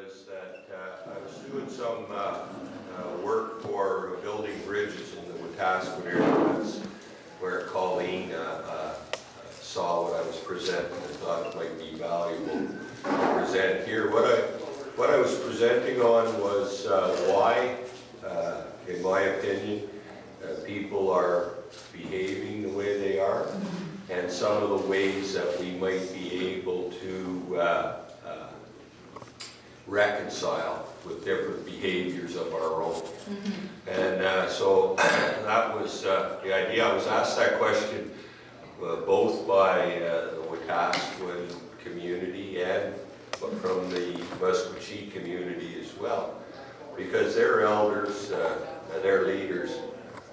was that I was doing some work for building bridges in the Wetaskiwin area. That's where Colleen saw what I was presenting and thought it might be valuable to present here. What I was presenting on was why, in my opinion, people are behaving the way they are, and some of the ways that we might be able to reconcile with different behaviors of our own. And so that was the idea. I was asked that question both by the Wetaskiwin community and from the Musqueam community as well, because their elders, their leaders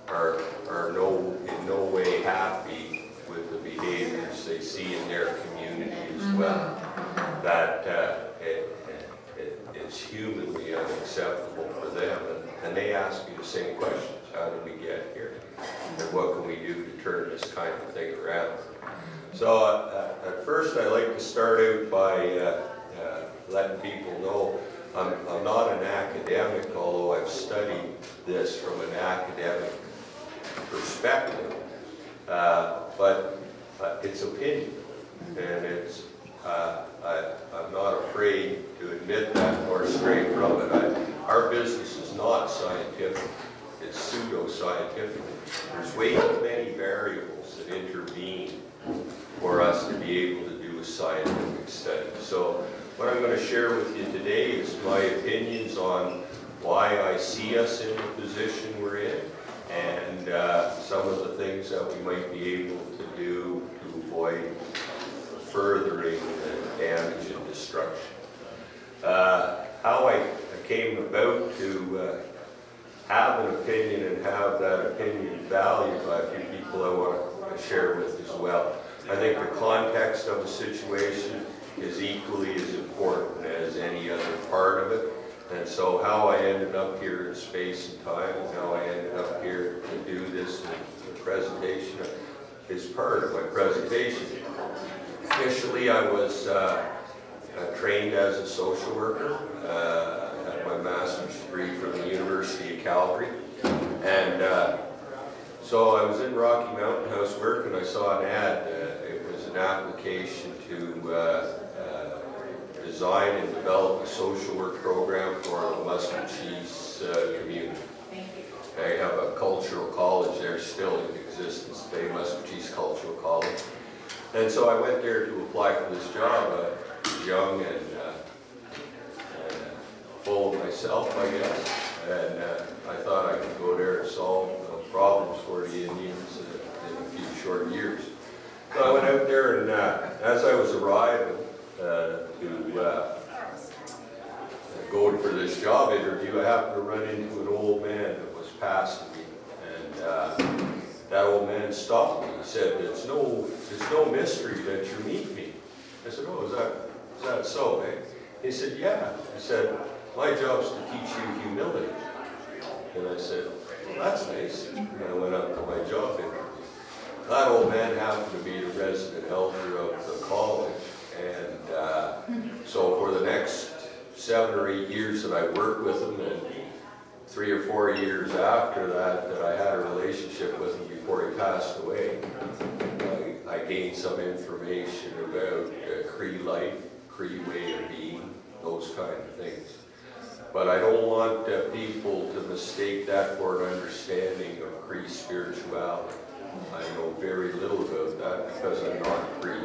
are in no way happy with the behaviors they see in their community as well. That it's humanly unacceptable for them, and they ask me the same questions. How did we get here? And what can we do to turn this kind of thing around? So at first I'd like to start out by letting people know I'm not an academic, although I've studied this from an academic perspective, but it's opinion, and it's I'm not afraid to admit that or stray from it. Our business is not scientific, it's pseudo-scientific. There's way too many variables that intervene for us to be able to do a scientific study. So what I'm going to share with you today is my opinions on why I see us in the position we're in, and some of the things that we might be able to do to avoid furthering damage and destruction. How I came about to have an opinion and have that opinion valued by a few people I want to share with as well. I think the context of the situation is equally as important as any other part of it. And so how I ended up here in space and time, and how I ended up here to do this presentation is part of my presentation. Initially, I was trained as a social worker. I had my master's degree from the University of Calgary. And so I was in Rocky Mountain House work, and I saw an ad. It was an application to design and develop a social work program for the Musqueam community. They have a cultural college there still in existence today, Musqueam Cultural College. And so I went there to apply for this job. I was young and full of myself, I guess. And I thought I could go there and solve problems for the Indians in a few short years. So I went out there, and as I was arriving to go for this job interview, I happened to run into an old man that was passing me, and that old man stopped me. He said, "It's no mystery that you meet me." I said, "Oh, is that so, eh?" He said, "Yeah." He said, "My job's to teach you humility." And I said, "Well, that's nice." And I went up to my job interview. That old man happened to be the resident elder of the college, and so for the next 7 or 8 years that I worked with him, and 3 or 4 years after that I had a relationship with him before he passed away, I gained some information about Cree life, Cree way of being, those kind of things. But I don't want people to mistake that for an understanding of Cree spirituality. I know very little about that because I'm not Cree.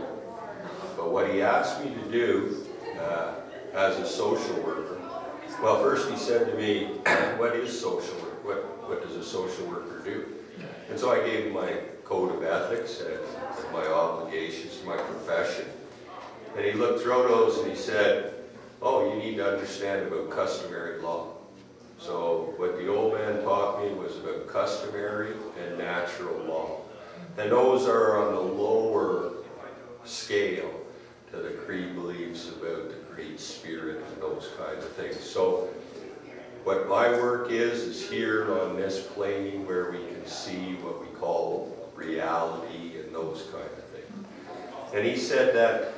But what he asked me to do as a social worker, well, first he said to me, "What is social work? What does a social worker do?" And so I gave him my code of ethics and my obligations to my profession. And he looked through those and he said, "Oh, you need to understand about customary law." So what the old man taught me was about customary and natural law. And those are on the lower scale to the Cree beliefs about the Great Spirit and those kinds of things. So what my work is here on this plane where we can see what we call reality and those kind of things. And he said that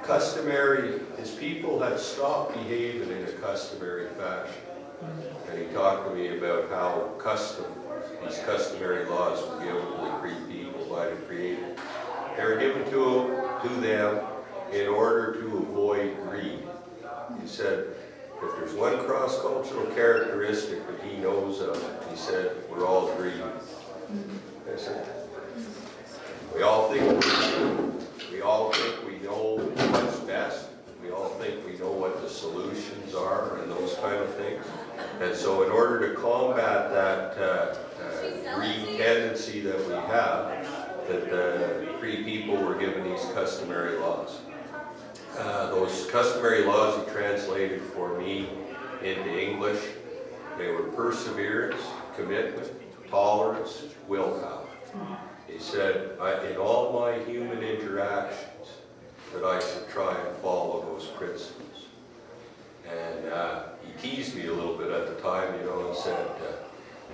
his people had stopped behaving in a customary fashion. And he talked to me about how these customary laws were given to the Cree people by the Creator. They were given to them in order to avoid greed. He said, if there's one cross-cultural characteristic that he knows of, he said, we're all greedy. I said, we all think we know what's best. We all think we know what the solutions are and those kind of things. And so in order to combat that greed tendency that we have, that the Cree people were given these customary laws. Those customary laws he translated for me into English. They were perseverance, commitment, tolerance, willpower. He said, in all my human interactions, that I should try and follow those principles. And he teased me a little bit at the time, and said,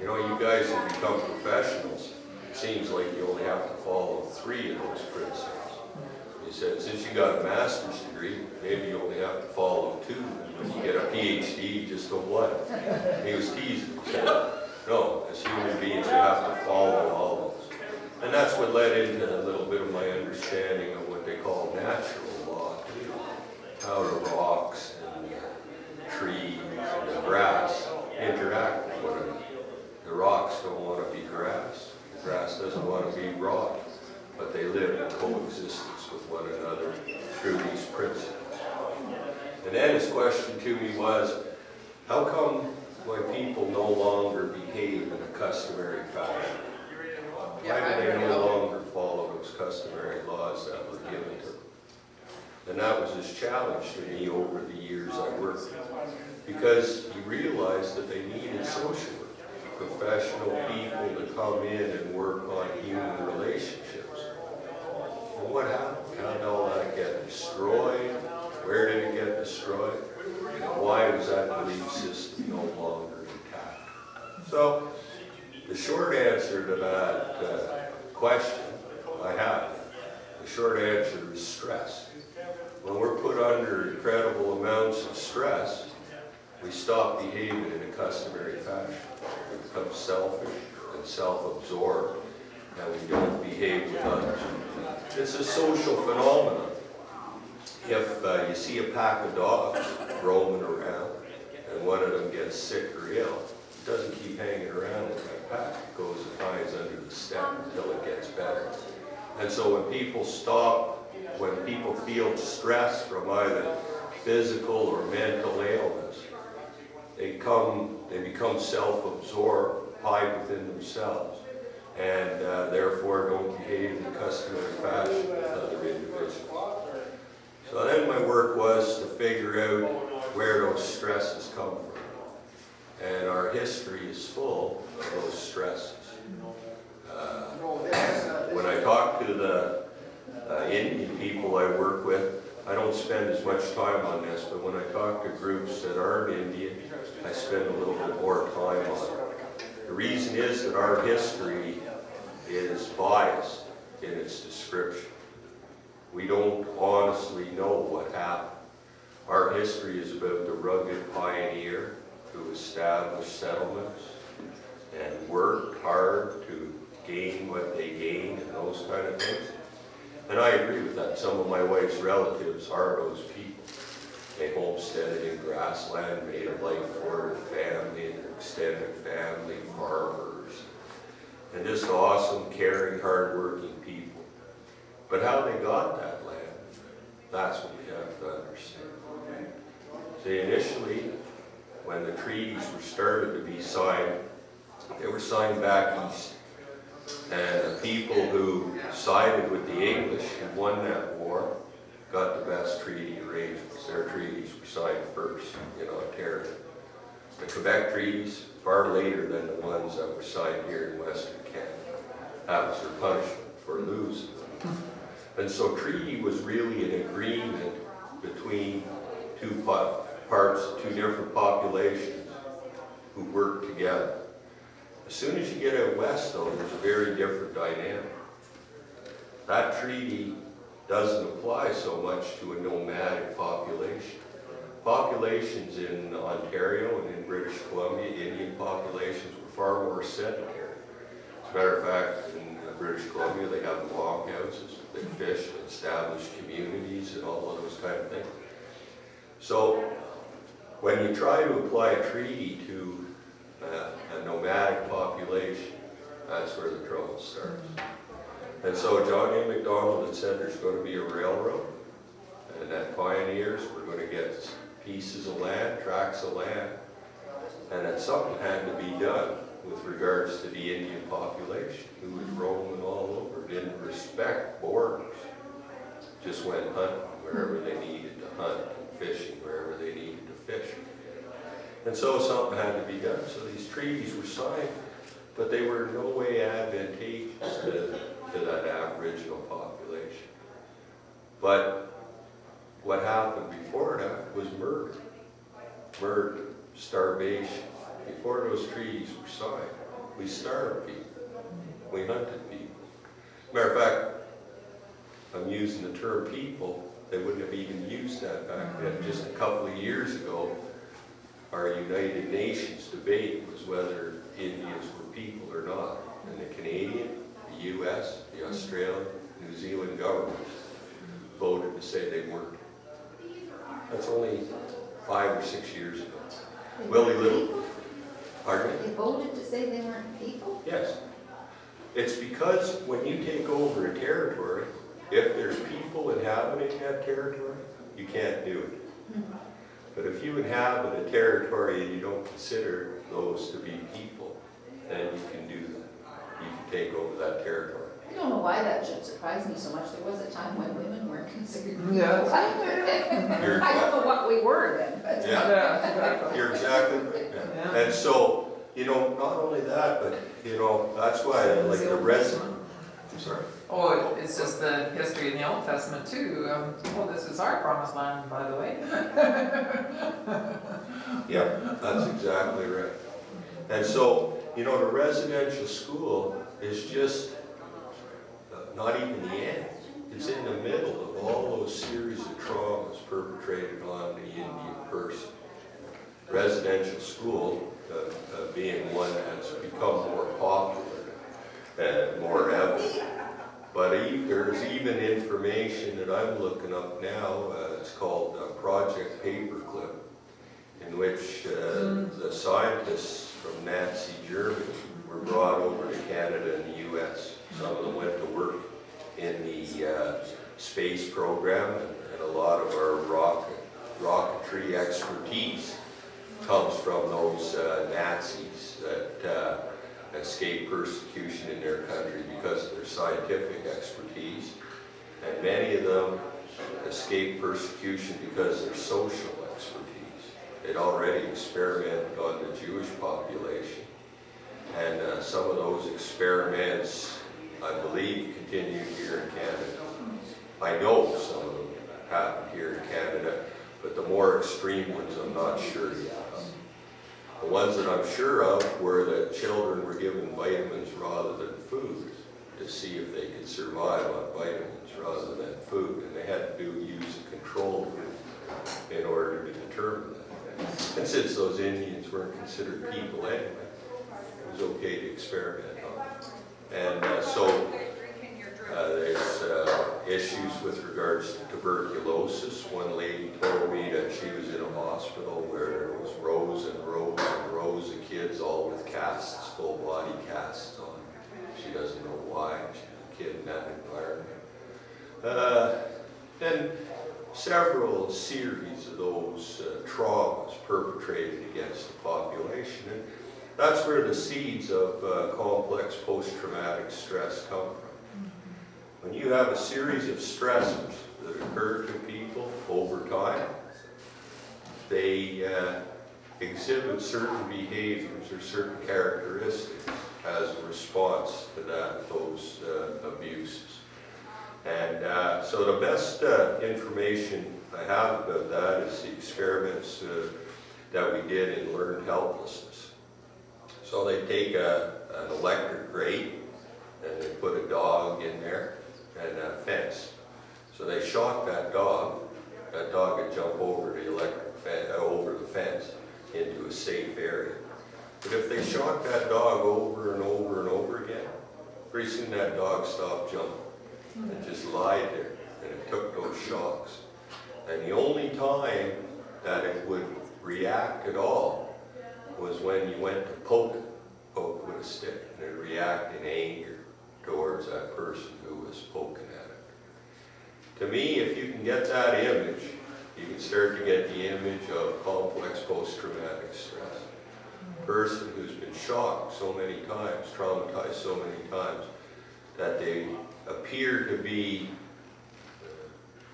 you guys have become professionals. It seems like you only have to follow 3 of those principles. He said, since you got a master's degree, maybe you only have to follow 2. And when you get a PhD, just go 1. He was teasing. He said, no, as human beings, we have to follow all those. And that's what led into a little bit of my understanding of what they call natural law, too. How the rocks and the trees and the grass interact with one another. The rocks don't want to be grass. The grass doesn't want to be rock. But they live in coexistence with one another through these principles. And then his question to me was, how come my people no longer behave in a customary fashion? Why do they no longer follow those customary laws that were given to them? And that was his challenge to me over the years I worked with. Because he realized that they needed social work, professional people to come in and work on human relationships. And what happened? How did all that get destroyed? Where did it get destroyed? And why was that belief system no longer intact? So, the short answer to that question the short answer is stress. When we're put under incredible amounts of stress, we stop behaving in a customary fashion. We become selfish and self-absorbed, and we don't behave with others. It's a social phenomenon. If you see a pack of dogs roaming around, and one of them gets sick or ill, it doesn't keep hanging around with that pack. It goes and hides under the step until it gets better. And so when people feel stress from either physical or mental ailments, they become self-absorbed, hide within themselves, and therefore don't behave in customary fashion with other individuals. So then my work was to figure out where those stresses come from. And our history is full of those stresses. When I talk to the Indian people I work with, I don't spend as much time on this, but when I talk to groups that aren't Indian, I spend a little bit more time on it. The reason is that our history is biased in its description. We don't honestly know what happened. Our history is about the rugged pioneer who established settlements and worked hard to gain what they gained and those kind of things. And I agree with that. Some of my wife's relatives are those people. They homesteaded in grassland, made a life for their family and their extended family, farmers, and just awesome, caring, hard-working people. But how they got that land, that's what we have to understand. See, initially, when the treaties were started to be signed, they were signed back east. And the people who sided with the English and won that war got the best treaty arrangements. Their treaties were signed first in Ontario. The Quebec treaties, far later than the ones that were signed here in Western Canada. That was their punishment for losing them. And so treaty was really an agreement between two different populations who worked together. As soon as you get out west, though, there's a very different dynamic. That treaty doesn't apply so much to a nomadic population. Populations in Ontario and in British Columbia, Indian populations, were far more sedentary. As a matter of fact, in British Columbia, they have longhouses, they fish, they establish communities, and all of those kind of things. So, when you try to apply a treaty to a nomadic population, that's where the trouble starts. And so John A. Macdonald had said there's going to be a railroad, and that pioneers were going to get pieces of land, tracts of land, and that something had to be done with regards to the Indian population, who was roaming all over, didn't respect borders, just went hunting wherever they needed to hunt, and fishing wherever they needed to fish. And so something had to be done. So these treaties were signed, but they were in no way advantageous to that Aboriginal population. But what happened before that was murder. Murder, starvation. Before those treaties were signed, we starved people. We hunted people. Matter of fact, I'm using the term people. They wouldn't have even used that back then. Just a couple of years ago, our United Nations debate was whether Indians were people or not. And the Canadian, the US, the Australian, New Zealand governments voted to say they weren't. That's only 5 or 6 years ago. Willie Little. Pardon me? They voted to say they weren't people? Yes. It's because when you take over a territory, if there's people inhabiting that territory, you can't do it. But if you inhabit a territory and you don't consider those to be people, then you can do that. You can take over that territory. I don't know why that should surprise me so much. There was a time when women weren't considered people. Yeah. I don't know what we were then. But Yeah, exactly. you're exactly right. Yeah. And so, you know, not only that, but, you know, that's why, like the resident. I'm sorry? Oh, it's just the history in the Old Testament too. Well, this is our promised land, by the way. Yeah, that's exactly right. And so, you know, the residential school is just not even the end. It's in the middle of all those series of traumas perpetrated on the Indian person. Residential school being one that's become more popular and more evident. But there's even information that I'm looking up now, it's called Project Paperclip, in which the scientists from Nazi Germany were brought over to Canada and the US. Some of them went to work in the space program, and a lot of our rocketry expertise comes from those Nazis that escaped persecution in their country because of their scientific expertise. And many of them escaped persecution because of their social expertise. They'd already experimented on the Jewish population. And some of those experiments, I believe, continued here in Canada. I know some of them happened here in Canada, but the more extreme ones I'm not sure yet. The ones that I'm sure of were that children were given vitamins rather than food to see if they could survive on vitamins rather than food, and they had to use a control group in order to determine that. And since those Indians weren't considered people anyway, it was okay to experiment on them. And so there's issues with regards to tuberculosis. One lady told me that she was in a hospital where there was rows and rows and rows of kids, all with casts, full body casts on. She doesn't know why. She's a kid in that environment. And several series of those traumas perpetrated against the population. And that's where the seeds of complex post-traumatic stress come from. When you have a series of stressors that occur to people over time, they exhibit certain behaviors or certain characteristics as a response to those abuses. And so the best information I have about that is the experiments that we did in learned helplessness. So they take an electric grate and they put a dog in there and a fence. So they shocked that dog. That dog would jump over the fence into a safe area. But if they shocked that dog over and over and over again, pretty soon that dog stopped jumping and just lied there, and it took those shocks. And the only time that it would react at all was when you went to poke with a stick, and it reacted in anger towards that person who was poking at it. To me, if you can get that image, you can start to get the image of complex post-traumatic stress. A person who's been shocked so many times, traumatized so many times, that they appear to be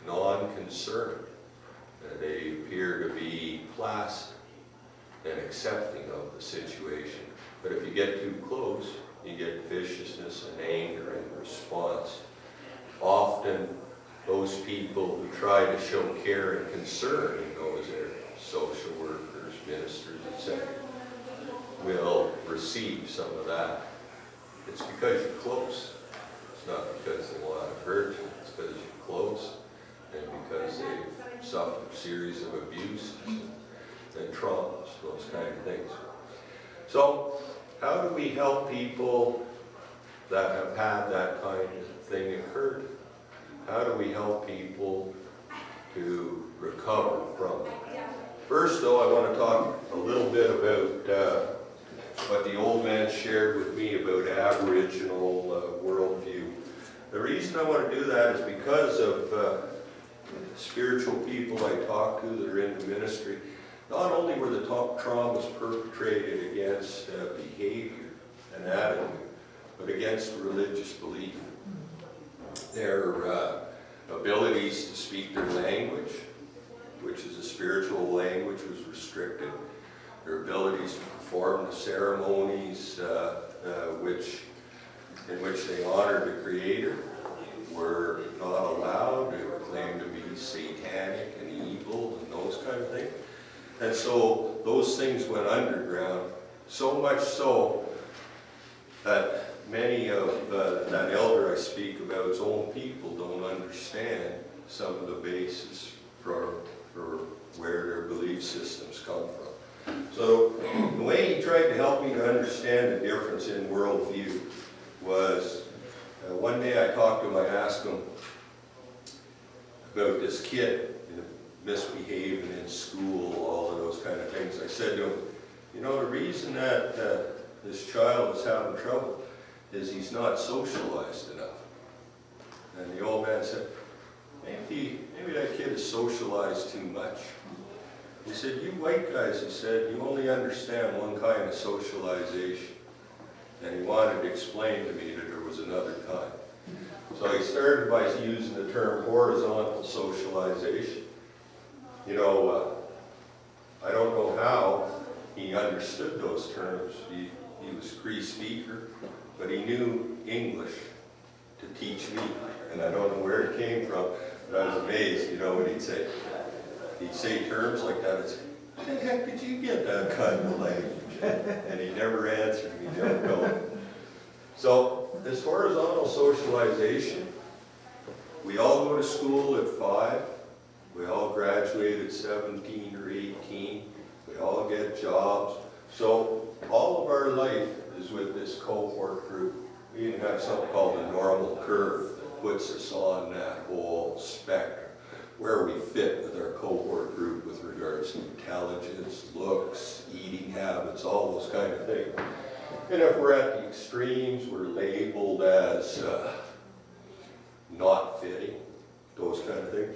non-concerned. They appear to be placid and accepting of the situation. But if you get too close, you get viciousness and anger in response. Often, those people who try to show care and concern in those areas, social workers, ministers, etc., will receive some of that. It's because you're close. It's not because they want to hurt you. It's because you're close and because they've suffered a series of abuses and traumas, those kind of things. So, how do we help people that have had that kind of thing occur? How do we help people to recover from it? First, though, I want to talk a little bit about what the old man shared with me about Aboriginal worldview. The reason I want to do that is because of spiritual people I talk to that are in the ministry. Not only were the traumas perpetrated against behavior and attitude, but against religious belief. Their abilities to speak their language, which is a spiritual language, was restricted. Their abilities to perform the ceremonies in which they honored the Creator were not allowed. They were claimed to be satanic and evil and those kind of things. And so those things went underground, so much so that many of that elder I speak about's own people don't understand some of the basis for where their belief systems come from. So the way he tried to help me to understand the difference in worldview was one day I talked to him, I asked him about this kid misbehaving in school, all of those kind of things. I said to him, you know, the reason that this child is having trouble is he's not socialized enough. And the old man said, maybe that kid is socialized too much. He said, you white guys, he said, you only understand one kind of socialization. And he wanted to explain to me that there was another kind. So he started by using the term horizontal socialization. You know, I don't know how he understood those terms. He was a Cree speaker, but he knew English to teach me. And I don't know where it came from, but I was amazed, you know, when he'd say terms like that. I'd say, how the heck did you get that kind of language? And he never answered me, he never know. So, as horizontal socialization, we all go to school at 5. We all graduate at 17 or 18. We all get jobs. So, all of our life is with this cohort group. We even have something called the normal curve that puts us on that whole spectrum, where we fit with our cohort group with regards to intelligence, looks, eating habits, all those kind of things. And if we're at the extremes, we're labeled as not fitting, those kind of things.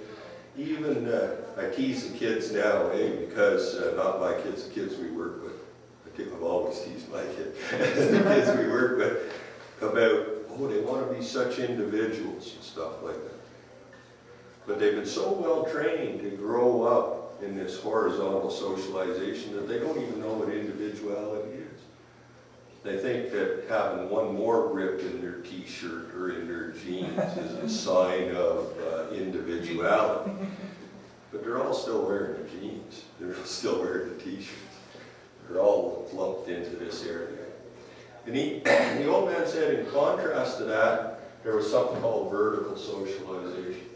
Even, I tease the kids now, because not my kids, the kids we work with. I've always teased my kids, the kids we work with, about, oh, they want to be such individuals and stuff like that. But they've been so well trained to grow up in this horizontal socialization that they don't even know what individuality is. They think that having one more rip in their t-shirt or in their jeans is a sign of individuality. But they're all still wearing the jeans. They're still wearing the t-shirts. They're all lumped into this area. And the old man said, in contrast to that, there was something called vertical socialization.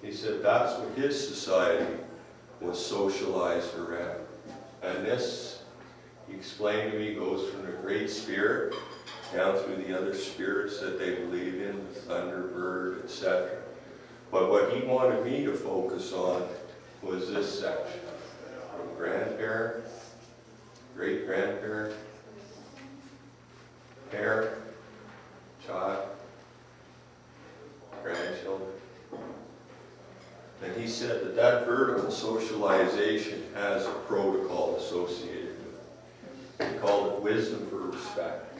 He said that's what his society was socialized around. And this, he explained to me, goes from the Great Spirit down through the other spirits that they believe in, the Thunderbird, etc. But what he wanted me to focus on was this section, from grandparent, great-grandparent, parent, child, grandchildren. And he said that that vertical socialization has a protocol associated with it. He called it wisdom for respect.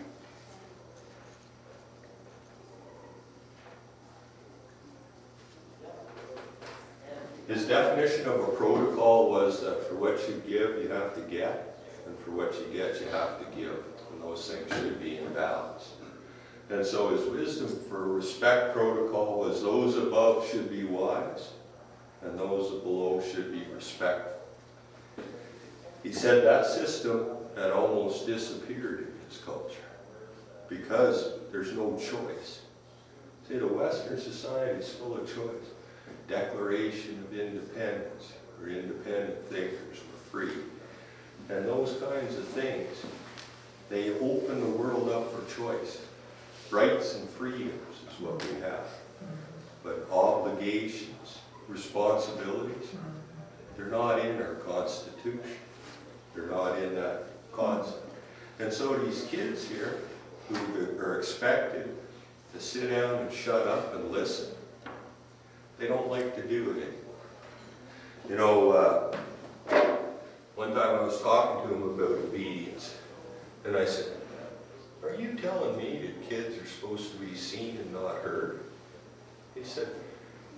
His definition of a protocol was that for what you give, you have to get, and for what you get, you have to give. And those things should be in balance. And so his wisdom for respect protocol was those above should be wise, and those below should be respectful. He said that system had almost disappeared in his culture because there's no choice. See, the Western society is full of choice. Declaration of Independence, or independent thinkers were free. And those kinds of things, they open the world up for choice. Rights and freedoms is what we have. But obligations, responsibilities, they're not in our Constitution. They're not in that concept. And so these kids here, who are expected to sit down and shut up and listen, they don't like to do it anymore. You know, one time I was talking to him about obedience, and I said, "Are you telling me that kids are supposed to be seen and not heard?" He said,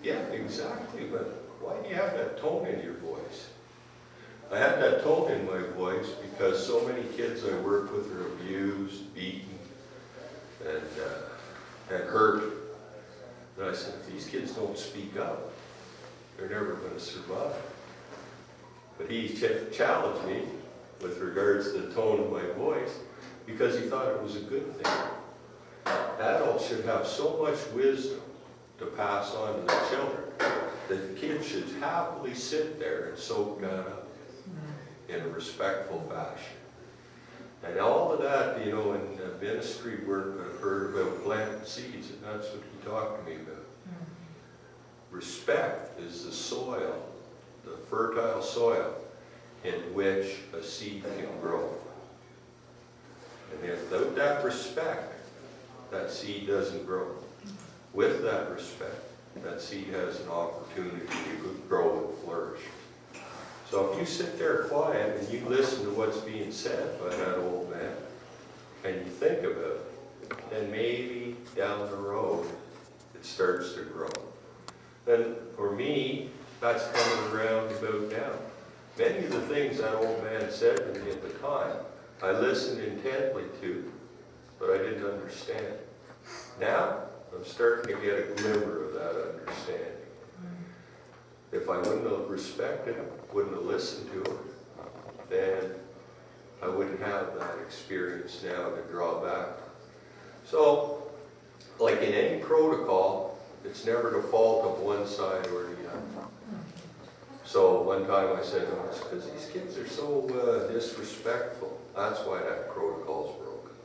"Yeah, exactly, but why do you have that tone in your voice?" I had that tone in my voice because so many kids I work with are abused, beaten, and hurt. And I said, if these kids don't speak up, they're never going to survive. But he challenged me with regards to the tone of my voice because he thought it was a good thing. Adults should have so much wisdom to pass on to their children that the kids should happily sit there and soak that up in a respectful fashion. And all of that, you know, in ministry work, I've heard about planting seeds, and that's what he talked to me about. Respect is the soil, the fertile soil, in which a seed can grow. And if without that respect, that seed doesn't grow. With that respect, that seed has an opportunity to grow and flourish. So if you sit there quiet and you listen to what's being said by that old man, and you think about it, then maybe down the road it starts to grow. And for me, that's coming around about now. Many of the things that old man said to me at the time, I listened intently to, but I didn't understand. Now, I'm starting to get a glimmer of that understanding. If I wouldn't have respected him, wouldn't have listened to him, then I wouldn't have that experience now to draw back. So, like in any protocol, it's never the fault of one side or the other. So one time I said, oh, it's because these kids are so disrespectful. That's why that protocol's broken.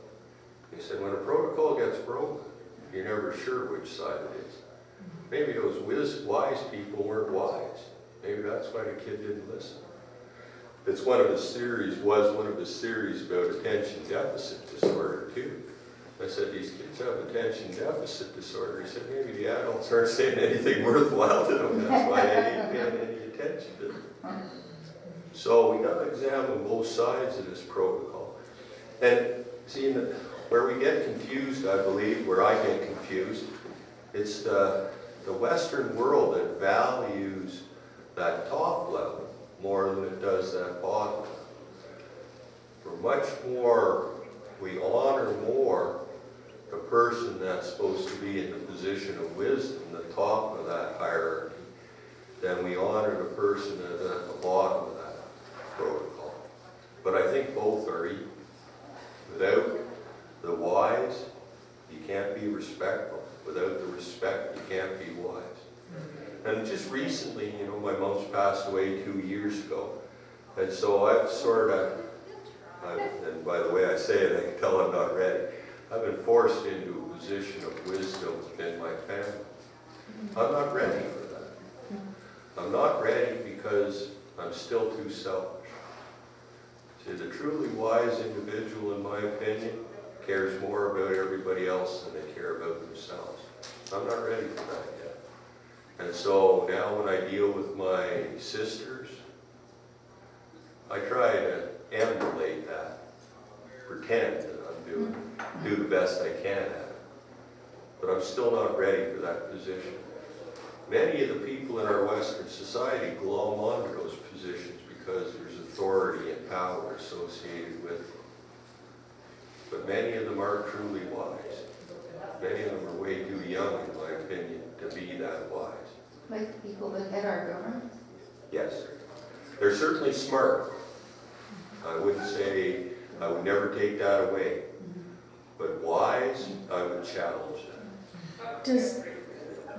He said, when a protocol gets broken, you're never sure which side it is. Maybe those wise people weren't wise. Maybe that's why the kid didn't listen. It's one of his theories, was one of his theories about attention deficit disorder too. I said, these kids have attention deficit disorder. He said, maybe the adults aren't saying anything worthwhile to them. That's why they didn't get any attention to them. So we got to examine both sides of this protocol. And see, where we get confused, I believe, where I get confused, it's the Western world that values that top level more than it does that bottom level. For much more, we honor more the person that's supposed to be in the position of wisdom, the top of that hierarchy, than we honor the person that's at the bottom of that protocol. But I think both are equal. Without the wise, you can't be respectful. Without the respect, you can't be wise. And just recently, you know, my mom's passed away 2 years ago. And so I've sort of, and by the way I say it, I can tell I'm not ready. I've been forced into a position of wisdom within my family. I'm not ready for that. I'm not ready because I'm still too selfish. See, the truly wise individual, in my opinion, cares more about everybody else than they care about themselves. I'm not ready for that yet. And so now when I deal with my sisters, I try to emulate that, pretend that I'm do the best I can at it. But I'm still not ready for that position. Many of the people in our Western society glom onto those positions because there's authority and power associated with them. But many of them are truly wise. Many of them are way too young, in my opinion, to be that wise. Like the people that head our government? Yes. They're certainly smart. I wouldn't say, I would never take that away. But wise, I would challenge that.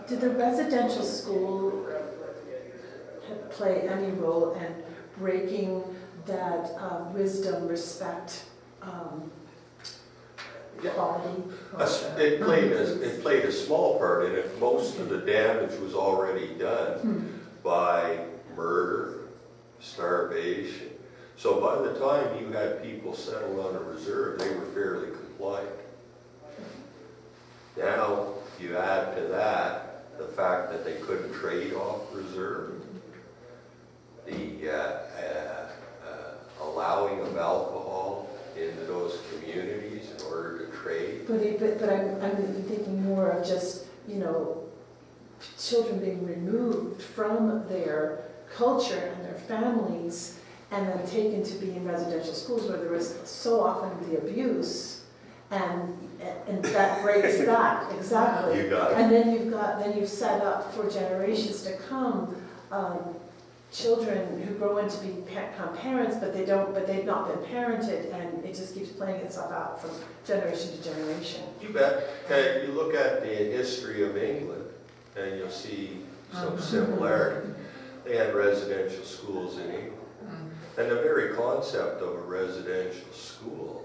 Did the residential school play any role in breaking that wisdom, respect, quality? It played a small part in it. Most of the damage was already done by murder, starvation. So by the time you had people settled on a reserve, they were fairly compliant. Now, you add to that the fact that they couldn't trade off reserve, the allowing of alcohol into those communities in order to trade. But I'm thinking more of just, you know, children being removed from their culture and their families and then taken to be in residential schools where there is so often the abuse, and that breaks that, exactly. You got it. And then you've set up for generations to come, children who grow into become parents, but they've not been parented, and it just keeps playing itself out from generation to generation. You bet. You look at the history of England, and you'll see some similarity. They had residential schools in England. And the very concept of a residential school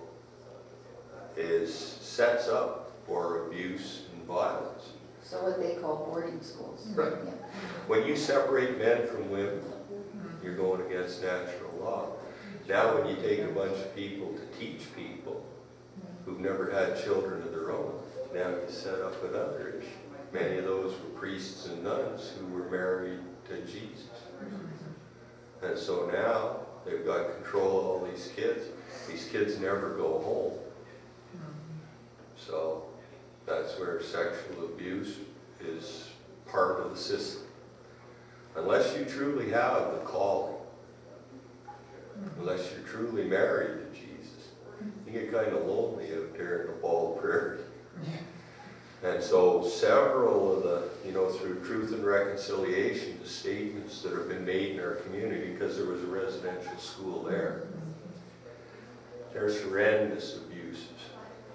sets up for abuse and violence. So what they call boarding schools. Right. Yeah. When you separate men from women, you're going against natural law. Now when you take a bunch of people to teach people who've never had children of their own, now you set up another issue. Many of those were priests and nuns who were married to Jesus. And so now they've got control of all these kids. These kids never go home. So that's where sexual abuse is part of the system. Unless you truly have the calling, unless you're truly married to Jesus, you get kind of lonely out there in the bald prairie. And so several of the, through Truth and Reconciliation, the statements that have been made in our community, because there was a residential school there, there's horrendous abuses,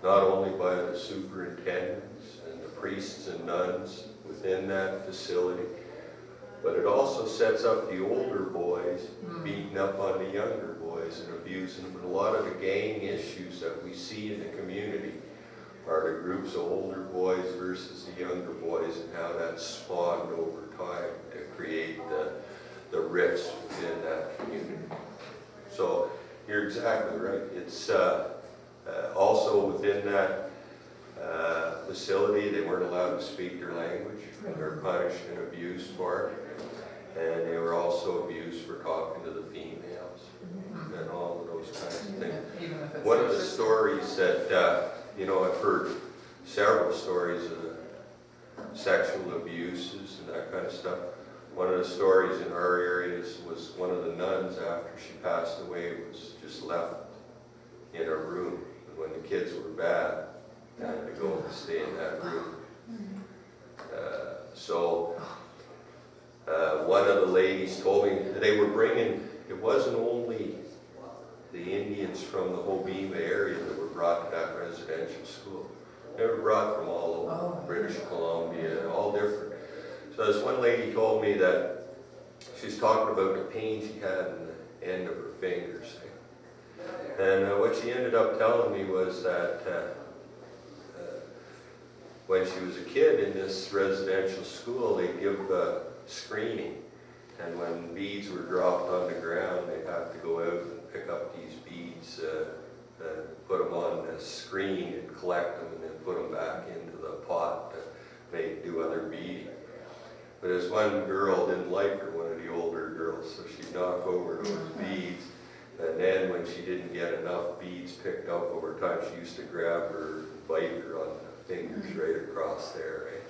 not only by the superintendents and the priests and nuns within that facility, but it also sets up the older boys beating up on the younger boys and abusing them. And a lot of the gang issues that we see in the community are the groups of older boys versus the younger boys, and how that's spawned over time to create the rifts within that community. So you're exactly right. It's also within that facility, they weren't allowed to speak their language. They were punished and abused for it. And they were also abused for talking to the females and all of those kinds of things. One of the stories that, I've heard several stories of sexual abuses and that kind of stuff. One of the stories in our areas was one of the nuns, after she passed away, was just left in a room. And when the kids were bad, they had to go and stay in that room. One of the ladies told me they were bringing, it wasn't only the Indians from the Hobbema area that were brought to that residential school. They were brought from all over, British Columbia, all different. So this one lady told me that she's talking about the pain she had in the end of her fingers. And what she ended up telling me was that when she was a kid in this residential school, they'd give screening. And when beads were dropped on the ground, they'd have to go out and pick up these beads, put them on the screen and collect them, and then put them back into the pot to do other beading. But this one girl didn't like her, one of the older girls, so she'd knock over those beads. And then when she didn't get enough beads picked up over time, she used to grab her and bite her on the fingers right across there, right?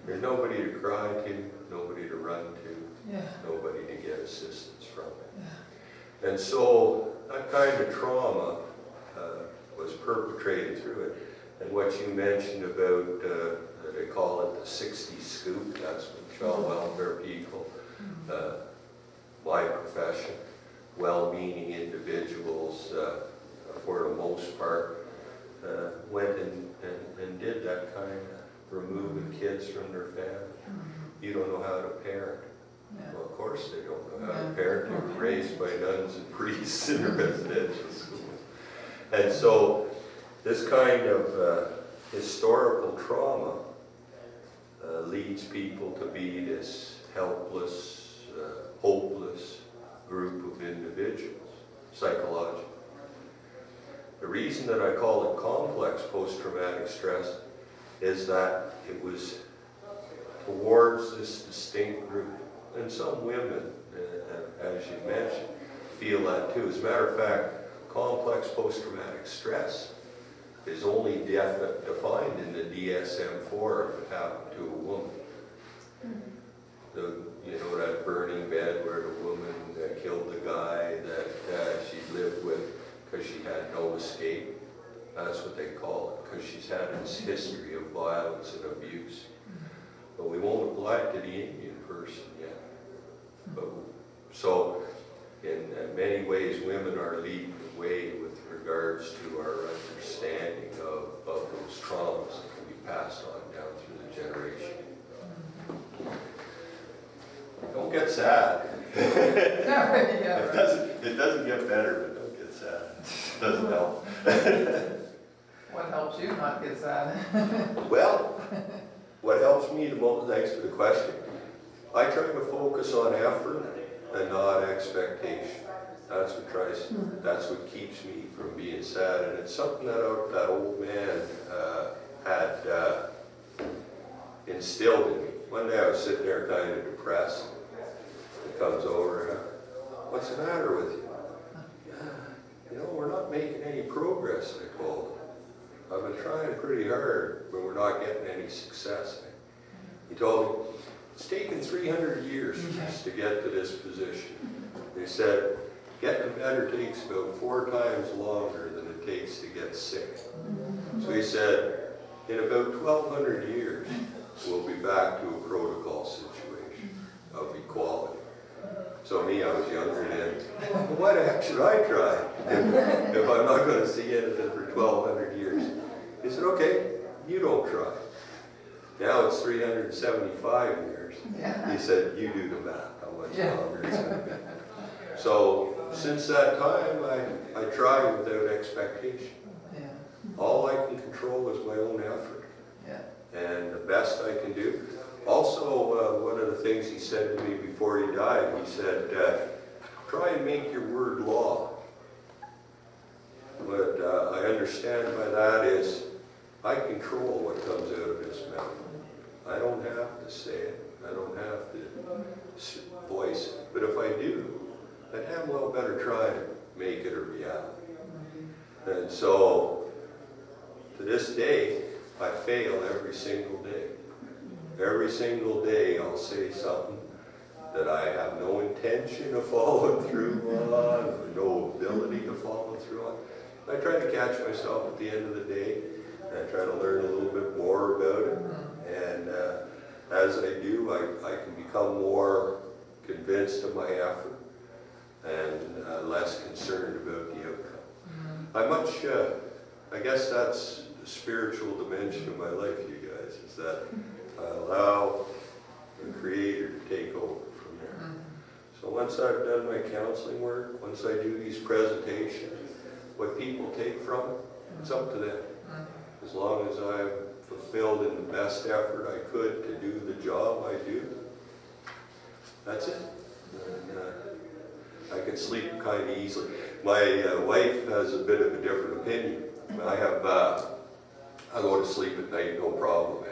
There's nobody to cry to, nobody to run to, Yeah. nobody to get assistance from. And so that kind of trauma was perpetrated through it. And what you mentioned about, they call it the 60 scoop, that's what child welfare people, my profession, well-meaning individuals, for the most part, went and did that kind of removing kids from their family. You don't know how to parent. Yeah. Well, of course they don't know how to parent. They were raised by nuns and priests in a residential school. And so this kind of historical trauma leads people to be this helpless, hopeless group of individuals, psychologically. The reason that I call it complex post-traumatic stress is that it was towards this distinct group. And some women, as you mentioned, feel that too. As a matter of fact, complex post-traumatic stress is only defined in the DSM-4 if it happened to a woman. You know, that burning bed where the woman killed the guy that she lived with because she had no escape. That's what they call it, because she's had this history of violence and abuse. But we won't apply it to the Indian person yet. But, so, in many ways, women are leading the way with regards to our understanding of those traumas that can be passed on down through the generation. Don't get sad. It doesn't get better, but don't get sad. It doesn't help. What helps you not get sad? Well, what helps me the most, thanks for the question, I try to focus on effort and not expectation. That's what keeps me from being sad, and it's something that that old man had instilled in me. One day I was sitting there kind of depressed. He comes over, what's the matter with you? You know, we're not making any progress, I told him. I've been trying pretty hard, but we're not getting any success. He told me, it's taken 300 years to get to this position. They said, getting better takes about 4 times longer than it takes to get sick. So he said, in about 1,200 years, we'll be back to a protocol situation of equality. So me, I was younger then. Well, why the heck should I try if I'm not going to see anything for 1,200 years? He said, okay, you don't try. Now it's 375 years. Yeah. He said, you do the math, how much longer it's going to be. So since that time, I try without expectation. Yeah. All I can control is my own effort. Yeah. And the best I can do. Also, one of the things he said to me before he died, he said, try and make your word law. What I understand by that is, I control what comes out of this mouth. I don't have to say it. I don't have to voice it. But if I do, I damn well better try to make it a reality. And so, to this day, I fail every single day. Every single day I'll say something that I have no intention of following through on, or no ability to follow through on. I try to catch myself at the end of the day, and I try to learn a little bit more about it. And as I do, I can become more convinced of my effort and less concerned about the outcome. I guess that's the spiritual dimension of my life, you guys, is that I allow the Creator to take over from there. Mhm. So once I've done my counseling work, once I do these presentations, what people take from it, it's up to them. Mhm. As long as I've fulfilled in the best effort I could to do the job I do, that's it. And, I can sleep kind of easily. My wife has a bit of a different opinion. I go to sleep at night, no problem.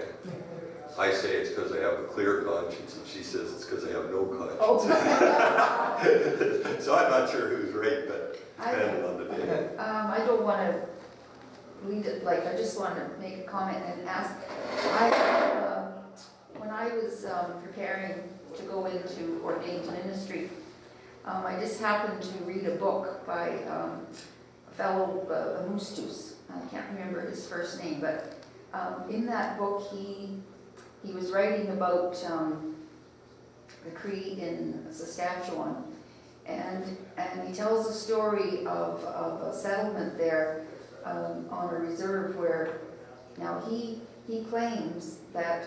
I say it's because I have a clear conscience, and she says it's because I have no conscience. Oh. So I'm not sure who's right, but depending on the day. I don't want to lead it, like, I just want to make a comment and ask. When I was preparing to go into ordained ministry, I just happened to read a book by a fellow, Mustus. I can't remember his first name, but in that book he was writing about the Cree in Saskatchewan, and he tells the story of a settlement there on a reserve where, now he claims that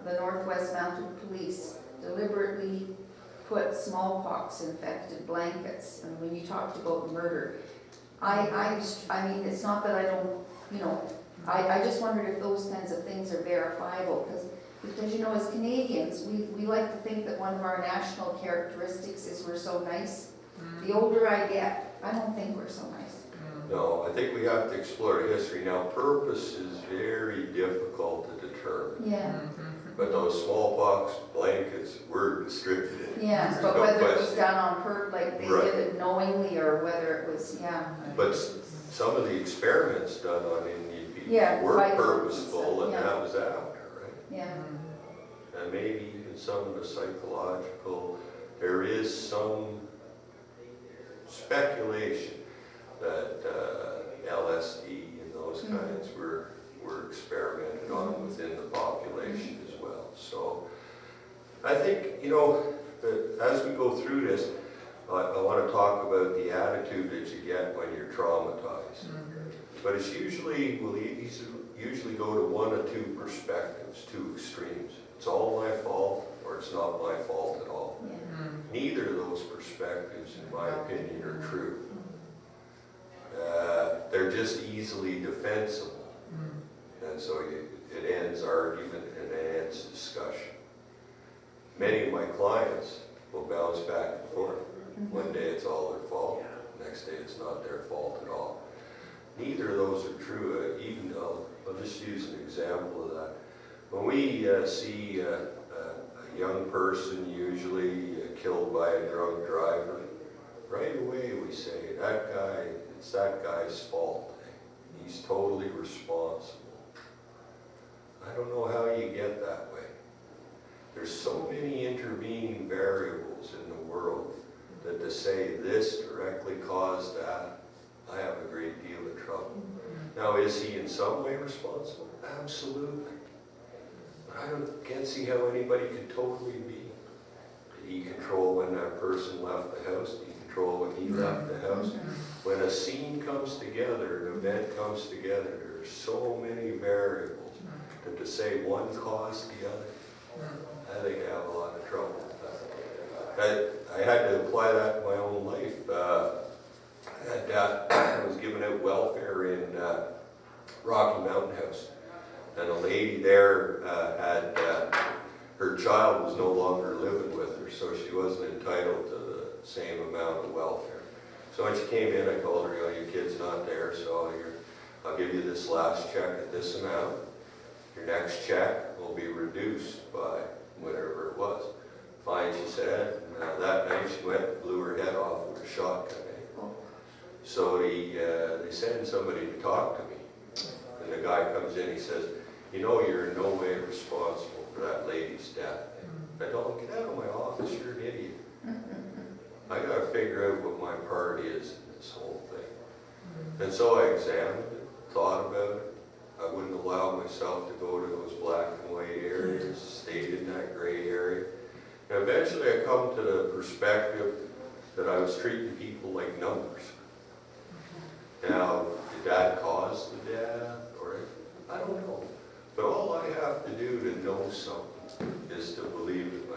the Northwest Mounted Police deliberately put smallpox-infected blankets. And when you talked about murder, I mean, it's not that I don't, you know, I just wondered if those kinds of things are verifiable, because you know, as Canadians, we like to think that one of our national characteristics is we're so nice. The older I get, I don't think we're so nice. No, I think we have to explore history. Now, purpose is very difficult to determine. Yeah. But those smallpox blankets were distributed. Yes, There's but no whether it was question. done on purpose, like they Right. did it knowingly, or whether it was, yeah. But some of the experiments done on Indian people Yeah, were by purposeful, and yeah. that was after, right? Yeah. And maybe even some of the psychological, there is some speculation that LSD and those kinds were experimented on within the population as well. So I think, you know, that as we go through this, I want to talk about the attitude that you get when you're traumatized. But it's usually, we'll usually go to one or two perspectives, two extremes. It's all my fault, or it's not my fault at all. Yeah. Neither of those perspectives, in my opinion, are true. They're just easily defensible. And so it ends argument and it ends discussion. Many of my clients will bounce back and forth. One day it's all their fault, next day it's not their fault at all. Neither of those are true. Even though, I'll just use an example of that. When we see a young person usually killed by a drunk driver, right away we say, that guy, it's that guy's fault. He's totally responsible. I don't know how you get that way. There's so many intervening variables in the world that to say this directly caused that, I have a great deal of trouble. Now, is he in some way responsible? Absolutely. But I can't see how anybody could totally be. Did he control when that person left the house? Did he control when he left the house? When a scene comes together, an event comes together, there are so many variables that to say one caused the other, I think I have a lot of trouble with that. I had to apply that in my own life. I was giving out welfare in Rocky Mountain House, and a lady there had her child was no longer living with her, so she wasn't entitled to the same amount of welfare. So when she came in, I told her, you know, your kid's not there, so I'll give you this last check at this amount. Your next check will be reduced by whatever it was. Fine, she said. That night she went and blew her head off with a shotgun. So they send somebody to talk to me. And the guy comes in, he says, you know, you're in no way responsible for that lady's death. I told him, get out of my office, you're an idiot. I got to figure out what my part is in this whole thing. And so I examined it, thought about it. I wouldn't allow myself to go to those black and white areas, stayed in that gray area. And eventually I come to the perspective that I was treating people like numbers. Now, did that cause the death? Or I don't know. But all I have to do to know something is to believe it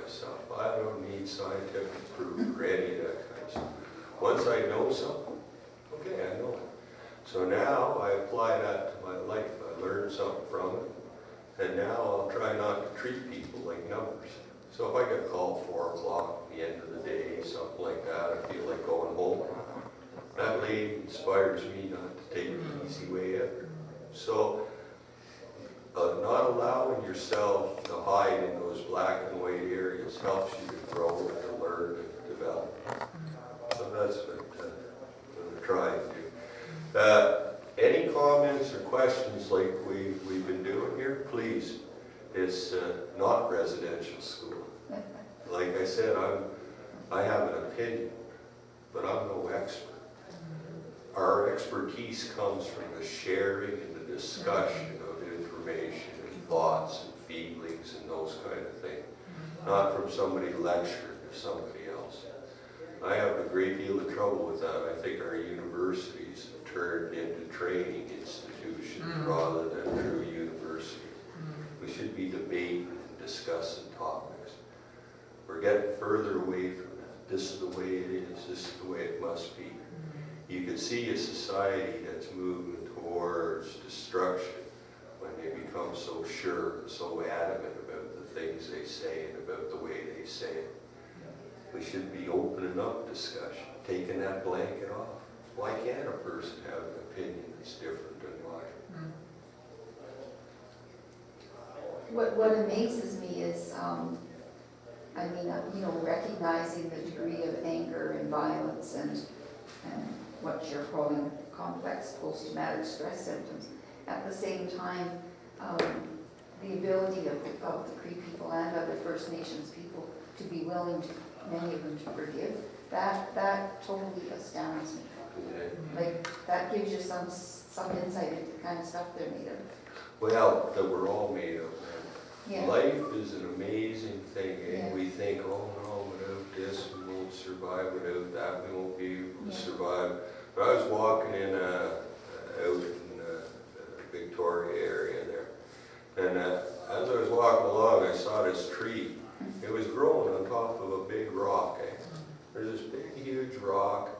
So now I apply that to my life. I learned something from it. And now I'll try not to treat people like numbers. So if I get called 4 o'clock at the end of the day, something like that, I feel like going home. That lady inspires me not to take the easy way out. So not allowing yourself to hide in those black and white areas helps you to grow and to learn and to develop. So that's what I'm going to try and do. Any comments or questions like we've been doing here, please. It's not residential school. Like I said, I have an opinion, but I'm no expert. Our expertise comes from the sharing and the discussion of information and thoughts and feelings and those kind of things, not from somebody lecturing to somebody else. I have a great deal of trouble with that. I think our universities have turned into training institutions rather than true universities. We should be debating and discussing topics. We're getting further away from that. This is the way it is. This is the way it must be. You can see a society that's moving towards destruction when they become so sure and so adamant about the things they say and about the way they say it. We should be opening up discussion, taking that blanket off. Why can't a person have an opinion that's different than mine? What amazes me is, recognizing the degree of anger and violence and what you're calling complex post-traumatic stress symptoms. At the same time, the ability of the Cree people and other First Nations people to be willing to, many of them, to forgive, that totally astounds me. Like, that gives you some insight into the kind of stuff they're made of. Well, that we're all made of, man. Yeah. Life is an amazing thing, eh? Yeah. We think, oh no, without this we won't survive, without that we won't be able to survive. But I was walking in out in the Victoria area there, and as I was walking along, I saw this tree. It was growing on top of a big rock, eh? There's this big, huge rock,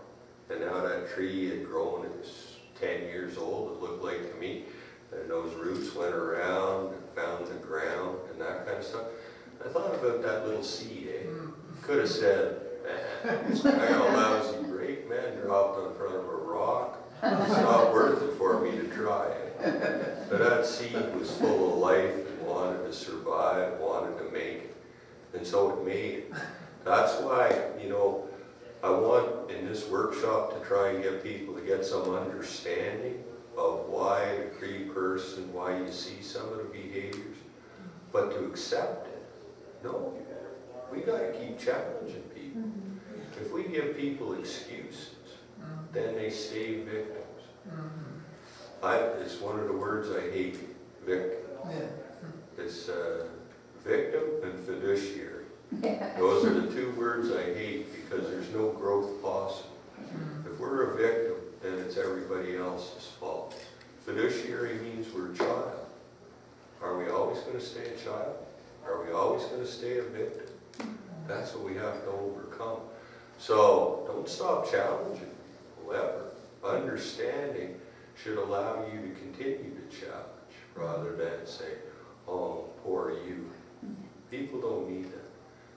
and now that tree had grown. It was 10 years old, it looked like to me. And those roots went around and found the ground and that kind of stuff. I thought about that little seed, eh? Could have said, man, I got a lousy break, man, dropped in front of a rock. It's not worth it for me to try it. But that seed was full of life and wanted to survive, wanted to make it. And so it made it. That's why, I want in this workshop to try and get people to get some understanding of why the Cree person, why you see some of the behaviors, but to accept it. No, we got to keep challenging people. If we give people excuses, then they stay victims. It's one of the words I hate, victim. It's victim and fiduciary. Those are the 2 words I hate because there's no growth possible. If we're a victim, then it's everybody else's fault. Fiduciary means we're a child. Are we always going to stay a child? Are we always going to stay a victim? That's what we have to overcome. So don't stop challenging people ever. Understanding should allow you to continue to challenge rather than say, oh, poor you. People don't need that.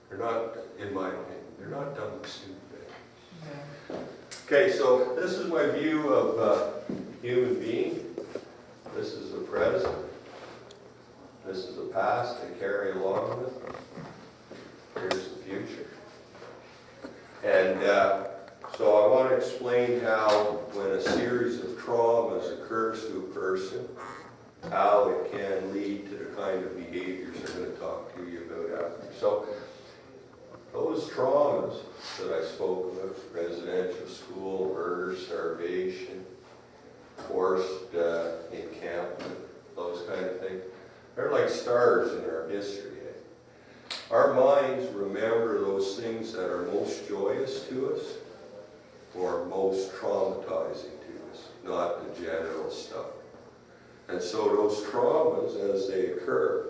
They're not, in my opinion, they're not dumb and stupid. Okay, so this is my view of a human being. This is the present. This is the past to carry along with. Here's the future. And so I want to explain how when a series of traumas occurs to a person, how it can lead to the kind of behaviors I'm going to talk to you about after. So those traumas that I spoke about, residential school, murder, starvation, forced encampment, those kind of things, they're like stars in our history. Our minds remember those things that are most joyous to us or most traumatizing to us, not the general stuff. And so those traumas, as they occur,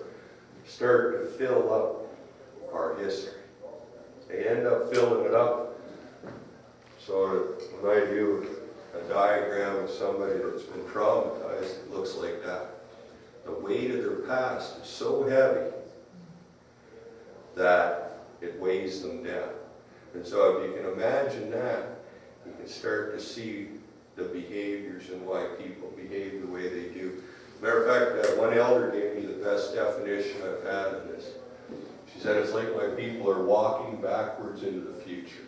start to fill up our history. They end up filling it up. So when I do a diagram of somebody that's been traumatized, it looks like that. The weight of their past is so heavy that it weighs them down. And so if you can imagine that, you can start to see the behaviors and why people behave the way they do. Matter of fact, one elder gave me the best definition I've had of this. She said, it's like my people are walking backwards into the future.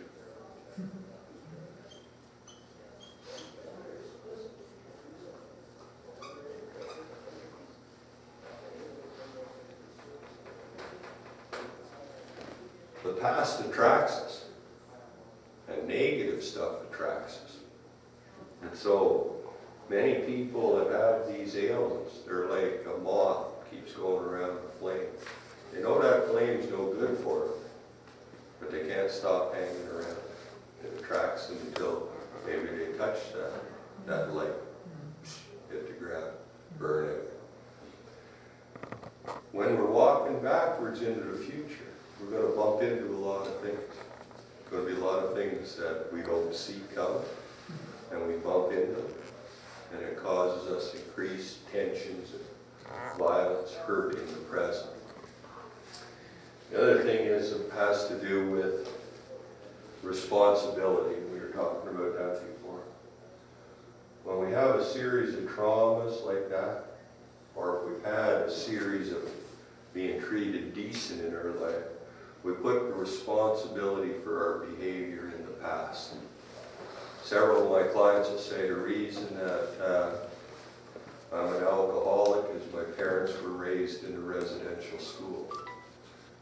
The past attracts us, and negative stuff attracts us. And so, many people that have these ailments, they're like a moth that keeps going around the flame. They know that flame's no good for them, but they can't stop hanging around. It attracts them until maybe they touch that light, hit the ground, burn it. When we're walking backwards into the future, we're going to bump into a lot of things. There's going to be a lot of things that we don't see coming, and we bump into them, and it causes us increased tensions and violence, hurt in the present. The other thing is it has to do with responsibility. We were talking about that before. When we have a series of traumas like that, or if we've had a series of being treated decent in our life, we put the responsibility for our behavior in the past. Several of my clients will say the reason that I'm an alcoholic is my parents were raised in a residential school.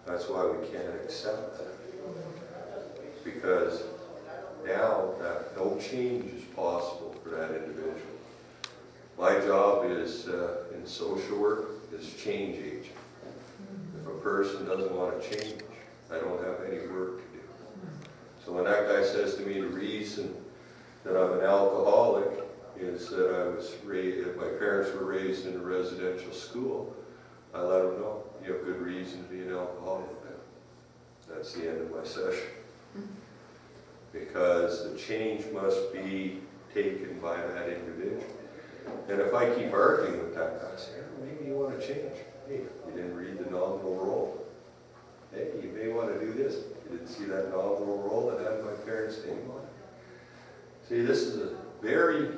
That's why we can't accept that. Because now that no change is possible for that individual. My job is in social work is change agent. If a person doesn't want to change, I don't have any work to do. So when that guy says to me the reason that I'm an alcoholic is that I was raised, my parents were raised in a residential school, I let him know, you have good reason to be an alcoholic now. That's the end of my session. Because the change must be taken by that individual. And if I keep arguing with that guy, I say, oh, maybe you want to change. Hey, you didn't read the nominal role. Hey, you may want to do this. You didn't see that nominal role that had my parents' name on it. See, this is a very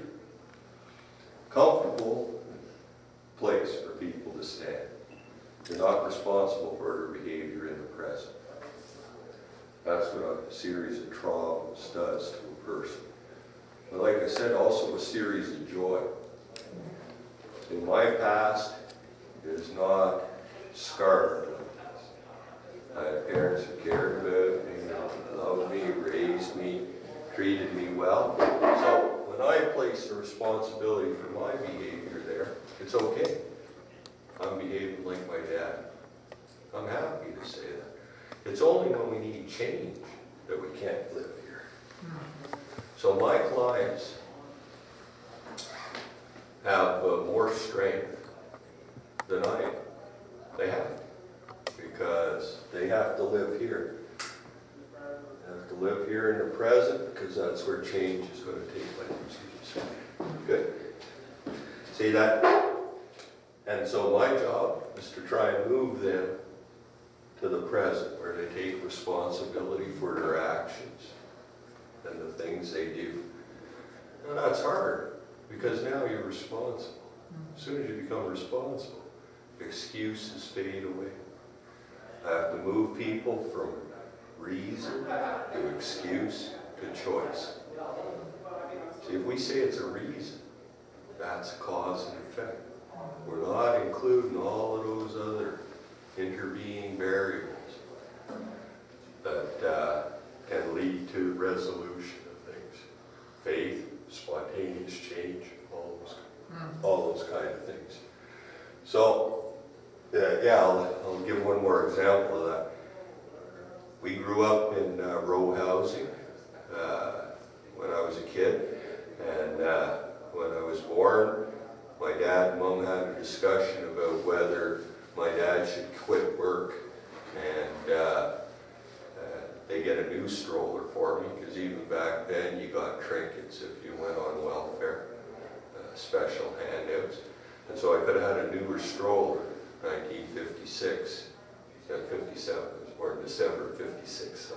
comfortable place for people to stand. They're not responsible for their behavior in the present. That's what a series of traumas does to a person. But like I said, also a series of joy. In my past is not scarred. I had parents who cared about me, loved me, raised me, treated me well. So when I place the responsibility for my behavior there, it's okay. I'm behaving like my dad. I'm happy to say that. It's only when we need change that we can't live here. So my clients have more strength than I am. They have. Because they have to live here. They have to live here in the present because that's where change is going to take place. Good? See that? And so my job is to try and move them to the present where they take responsibility for their actions and the things they do. And that's hard because now you're responsible. As soon as you become responsible, excuses fade away. I have to move people from reason to excuse to choice. See, if we say it's a reason, that's cause and effect. We're not including all of those other intervening variables that can lead to resolution of things. Faith, spontaneous change, all those kind of things. So, I'll give one more example of that. We grew up in row housing when I was a kid, and when I was born, my dad and mom had a discussion about whether my dad should quit work and they get a new stroller for me, because even back then you got trinkets kids if you went on welfare, special handouts. And so I could have had a newer stroller, 1956, 57, I was born in December of 56. So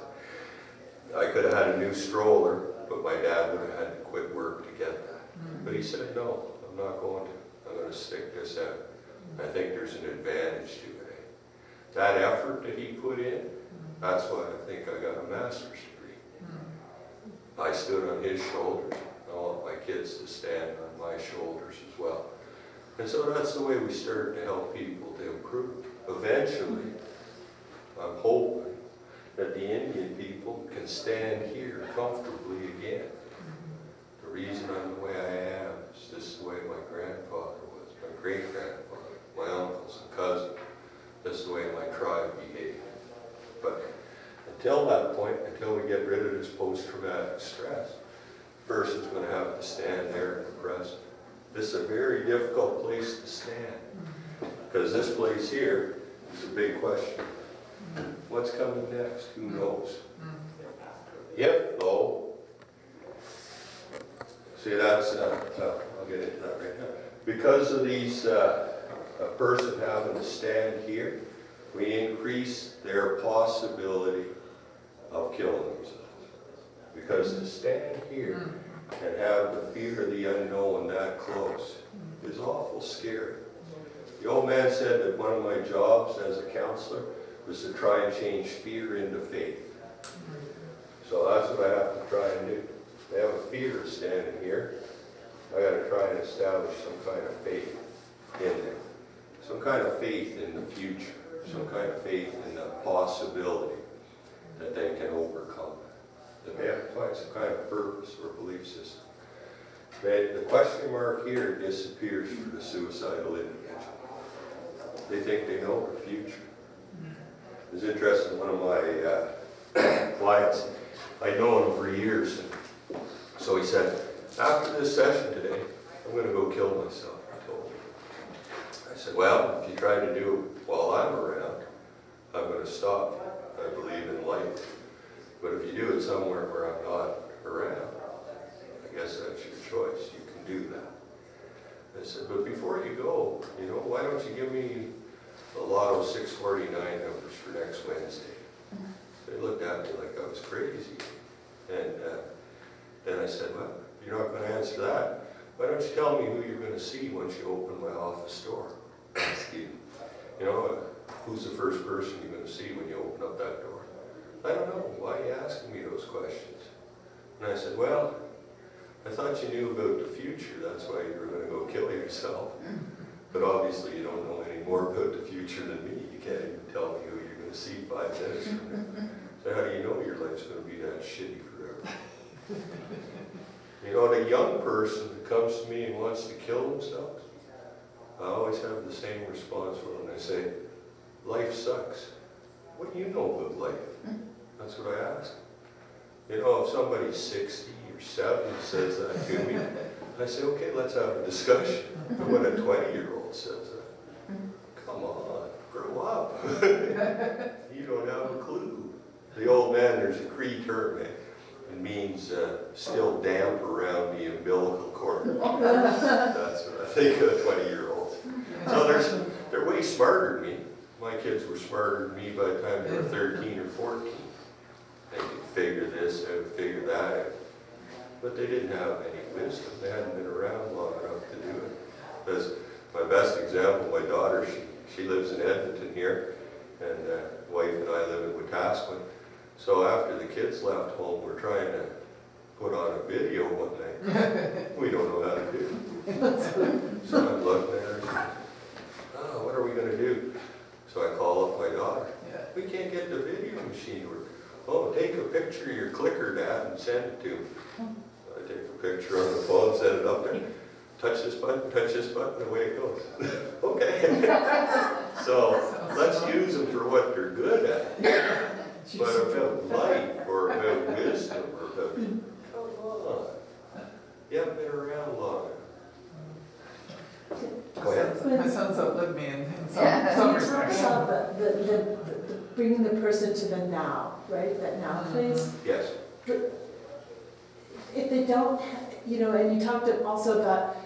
I could have had a new stroller, but my dad would have had to quit work to get that. But he said, no, I'm not going to. I'm going to stick this out. I think there's an advantage to it. That effort that he put in, that's why I think I got a master's degree. I stood on his shoulders. I want my kids to stand on my shoulders as well. And so that's the way we started to help people to improve. Eventually, I'm hoping that the Indian people can stand here comfortably again. The reason I'm the way I am is this is the way my grandfather was, my great-grandfather, my uncles and cousins. This is the way my tribe behaved. But until that point, until we get rid of this post-traumatic stress, a person's going to have to stand there in the present. This is a very difficult place to stand, because this place here is a big question. What's coming next? Who knows? Yep, no. See, that's, I'll get into that right now. Because of these, a person having to stand here, we increase their possibility of killing themselves. Because to stand here and have the fear of the unknown that close is awful scary. The old man said that one of my jobs as a counselor was to try and change fear into faith. So that's what I have to try and do. They have a fear of standing here. I got to try and establish some kind of faith in there. Some kind of faith in the future. Some kind of faith in the possibility that they can overcome it. That they have to find some kind of purpose or belief system. The question mark here disappears for the suicidal individual. They think they know their future. It was interesting, one of my clients, I'd known him for years. So he said, after this session today, I'm going to go kill myself, I told him. I said, well, if you try to do it while I'm around, I'm going to stop. I believe in life. But if you do it somewhere where I'm not around, I guess that's your choice. You can do that. I said, but before you go, why don't you give me the Lotto 649 numbers for next Wednesday? They looked at me like I was crazy. And then I said, well, you're not going to answer that. Why don't you tell me who you're going to see once you open my office door? Excuse me. Who's the first person you're going to see when you open up that door? I don't know. Why are you asking me those questions? And I said, well, I thought you knew about the future. That's why you were going to go kill yourself. But obviously you don't know any more about the future than me. You can't even tell me who you're going to see 5 minutes from now. So how do you know your life's going to be that shitty forever? The young person that comes to me and wants to kill themselves, I always have the same response for them. I say, life sucks. What do you know about life? That's what I ask. If somebody's 60 or 70 says that to me, I say, okay, let's have a discussion. But when a 20-year-old says that, come on, grow up. You don't have a clue. The old man, there's a Cree term, it means still damp around the umbilical cord. That's what I think of 20-year-olds. So they're way smarter than me. My kids were smarter than me by the time they were 13 or 14. They could figure this out, figure that out. But they didn't have any wisdom. They hadn't been around long enough to do it. Because my best example, my daughter, she lives in Edmonton here, and wife and I live in Wetaskiwin. So after the kids left home, we're trying to put on a video one night. We don't know how to do it. So I'm looking at her, oh, what are we going to do? So I call up my daughter. We can't get the video machine working. Oh, take a picture of your clicker, Dad, and send it to me. I take a picture on the phone, send it up there. Touch this button, away it goes. Okay. So let's use them for what they're good at. But about life or about wisdom or about, come on. You haven't been around long enough. Go ahead. My son's outlived me in some Talk respects. about the bringing the person to the now, right? That now place. Yes. If they don't, you know, and you talked also about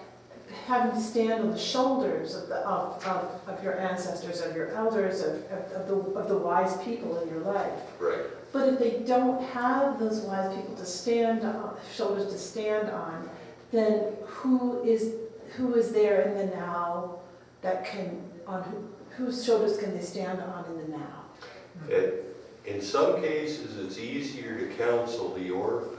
having to stand on the shoulders of your ancestors, of your elders, of the wise people in your life. Right. But if they don't have those wise people to stand on, shoulders to stand on, then who is there in the now that can, whose shoulders can they stand on in the now? In some cases, it's easier to counsel the orphan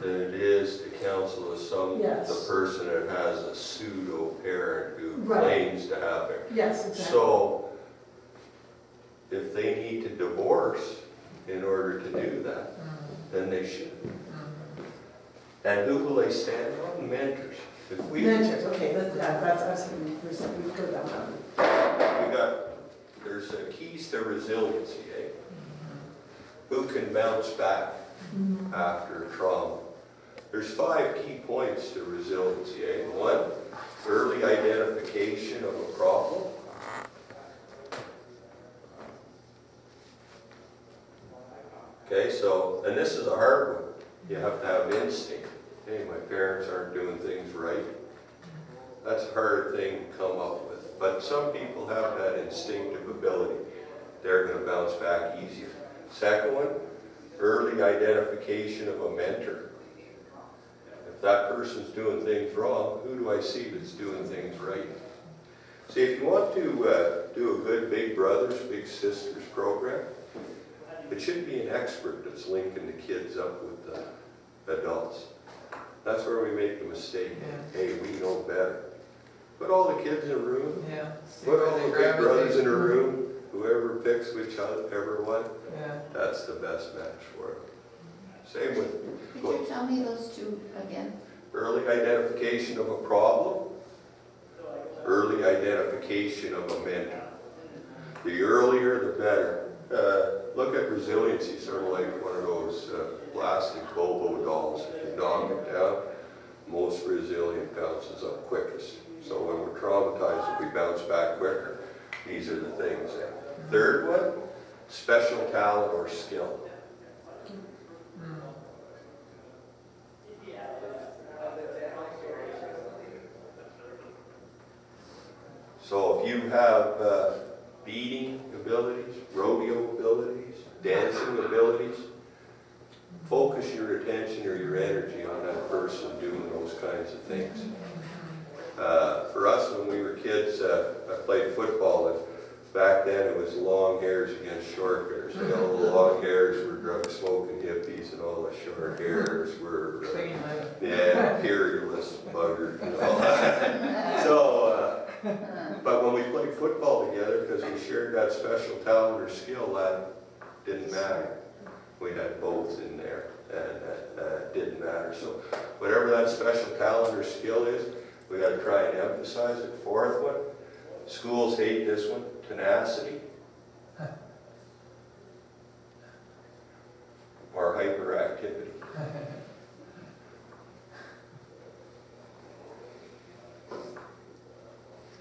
than it is to counsel the person that has a pseudo parent who claims to have it. Yes, exactly. So, if they need to divorce in order to do that, then they should. And who will they stand on? Mentors. Mentors, okay, that's we go down that. There's keys to resiliency, eh? Who can bounce back after trauma? There's 5 key points to resiliency, eh? 1, early identification of a problem. Okay, so, and this is a hard one. You have to have instinct. Hey, my parents aren't doing things right. That's a hard thing to come up with. But some people have that instinctive ability. They're going to bounce back easier. Second one, early identification of a mentor. If that person's doing things wrong, who do I see that's doing things right? See, if you want to do a good Big Brothers, Big Sisters program, it should be an expert that's linking the kids up with the adults. That's where we make the mistake. Yeah. Hey, we know better. Put all the kids in a room. Yeah. Put all the Big Brothers in a room. Whoever picks whichever one, that's the best match for it. Same with... Could you tell me those 2 again? Early identification of a problem. Early identification of a mentor. The earlier, the better. Look at resiliency, sort of like one of those plastic Bobo dolls. If you knock it down, most resilient bounces up quickest. So when we're traumatized, if we bounce back quicker, these are the things. Third one, special talent or skill. So if you have beading abilities, rodeo abilities, dancing abilities, focus your attention or your energy on that person doing those kinds of things. For us, when we were kids, I played football, and back then it was long hairs against short hairs. All the long hairs were drug-smoking hippies, and all the short hairs were, imperialist buggers and all that. So, but when we played football together, because we shared that special talent or skill, that didn't matter. We had both in there, and it didn't matter. So whatever that special talent or skill is, we got to try and emphasize it. Fourth one, schools hate this one, tenacity or hyperactivity.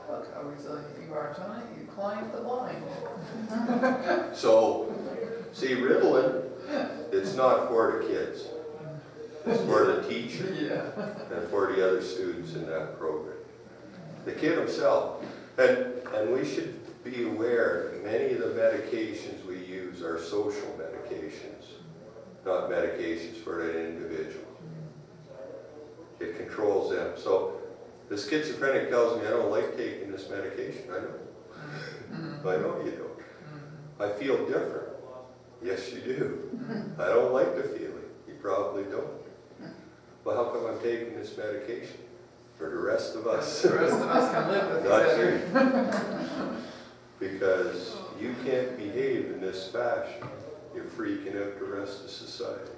Look how resilient you are tonight. You climbed the line. So, see, Ritalin, it's not for the kids. It's for the teacher and for the other students in that program. The kid himself. And we should be aware that many of the medications we use are social medications, not medications for that individual. It controls them. So the schizophrenic tells me, I don't like taking this medication. I know. I know you don't. I feel different. Yes, you do. I don't like the feeling. You probably don't. Well, how come I'm taking this medication? For the rest of us. The rest of us can live with Not each other. you. Because you can't behave in this fashion. You're freaking out the rest of society.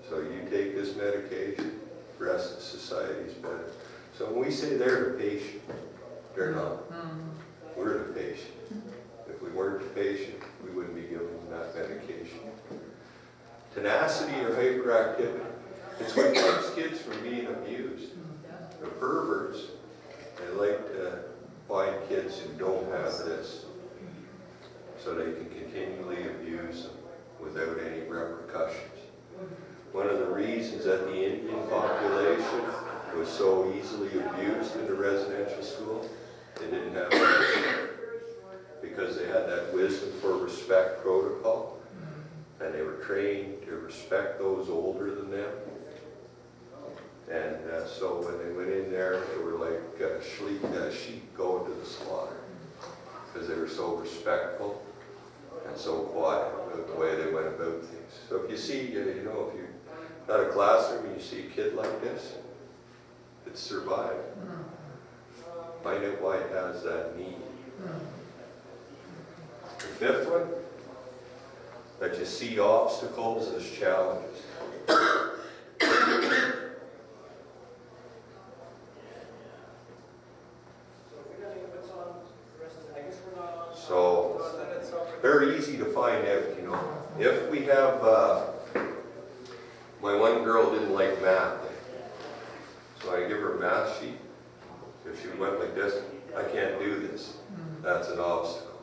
So you take this medication, the rest of society's better. So when we say they're the patient, they're not. We're the patient. If we weren't the patient, we wouldn't be giving them that medication. Tenacity or hyperactivity. It's what keeps kids from being abused. The perverts, they like to find kids who don't have this so they can continually abuse them without any repercussions. One of the reasons that the Indian respect protocol, and they were trained to respect those older than them. And so when they went in there, they were like sheep going to the slaughter, because they were so respectful and so quiet about the way they went about things. So if you see, you know, if you're not a classroom and you see a kid like this, it's survived. Find out why it has that need. The fifth one, that you see obstacles as challenges. So they're easy to find out, you know. If we have, my one girl didn't like math, so I give her a math sheet. If she went like this, I can't do this. That's an obstacle.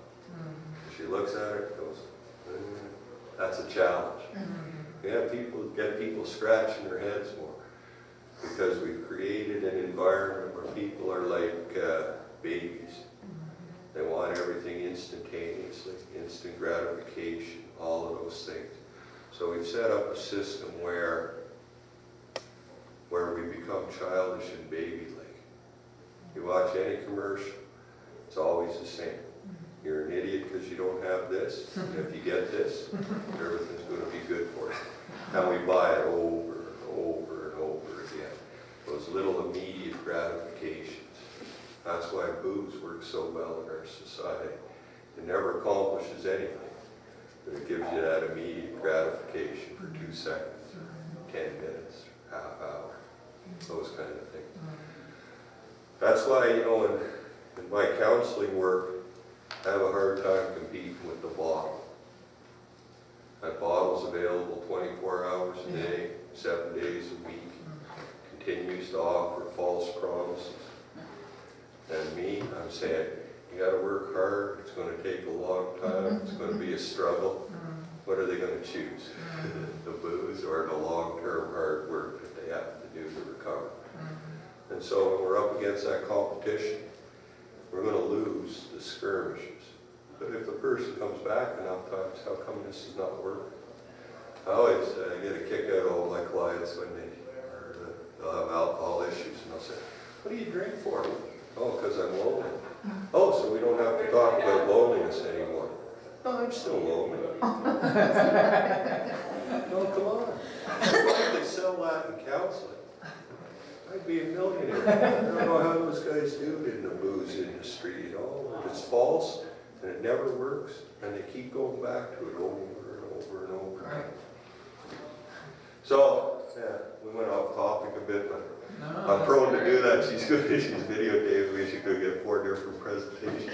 If she looks at it, goes, that's a challenge. We have people, get people scratching their heads more, because we've created an environment where people are like babies. They want everything instantaneously, instant gratification, all of those things. So we've set up a system where we become childish and baby-like. You watch any commercial, it's always the same. You're an idiot because you don't have this, and if you get this, everything's going to be good for you. And we buy it over and over and over again. Those little immediate gratifications. That's why booze works so well in our society. It never accomplishes anything, but it gives you that immediate gratification for 2 seconds, 10 minutes, half hour, those kind of things. That's why, you know, in my counseling work, I have a hard time competing with the bottle. That bottle's available 24 hours a day, 7 days a week, continues to offer false promises. And me, I'm saying, you got to work hard, it's going to take a long time, it's going to be a struggle. What are they going to choose? The booze or the long-term hard work that they have to do to recover? And so when we're up against that competition, we're going to lose the skirmishes. But if the person comes back enough times, how come this is not working? I always get a kick out of all my clients when they'll have alcohol issues, and they'll say, what do you drink for? Oh, because I'm lonely. Oh, so we don't have to talk about loneliness anymore. No, I'm still lonely. No, come on. If they sell that in counseling, I'd be a millionaire. I don't know how those guys do it in the booze industry, you know. It's false, and it never works, and they keep going back to it over and over and over. Right. So, yeah, we went off topic a bit, but I'm prone to do that. She's good. She's videotaped me. She could get 4 different presentations.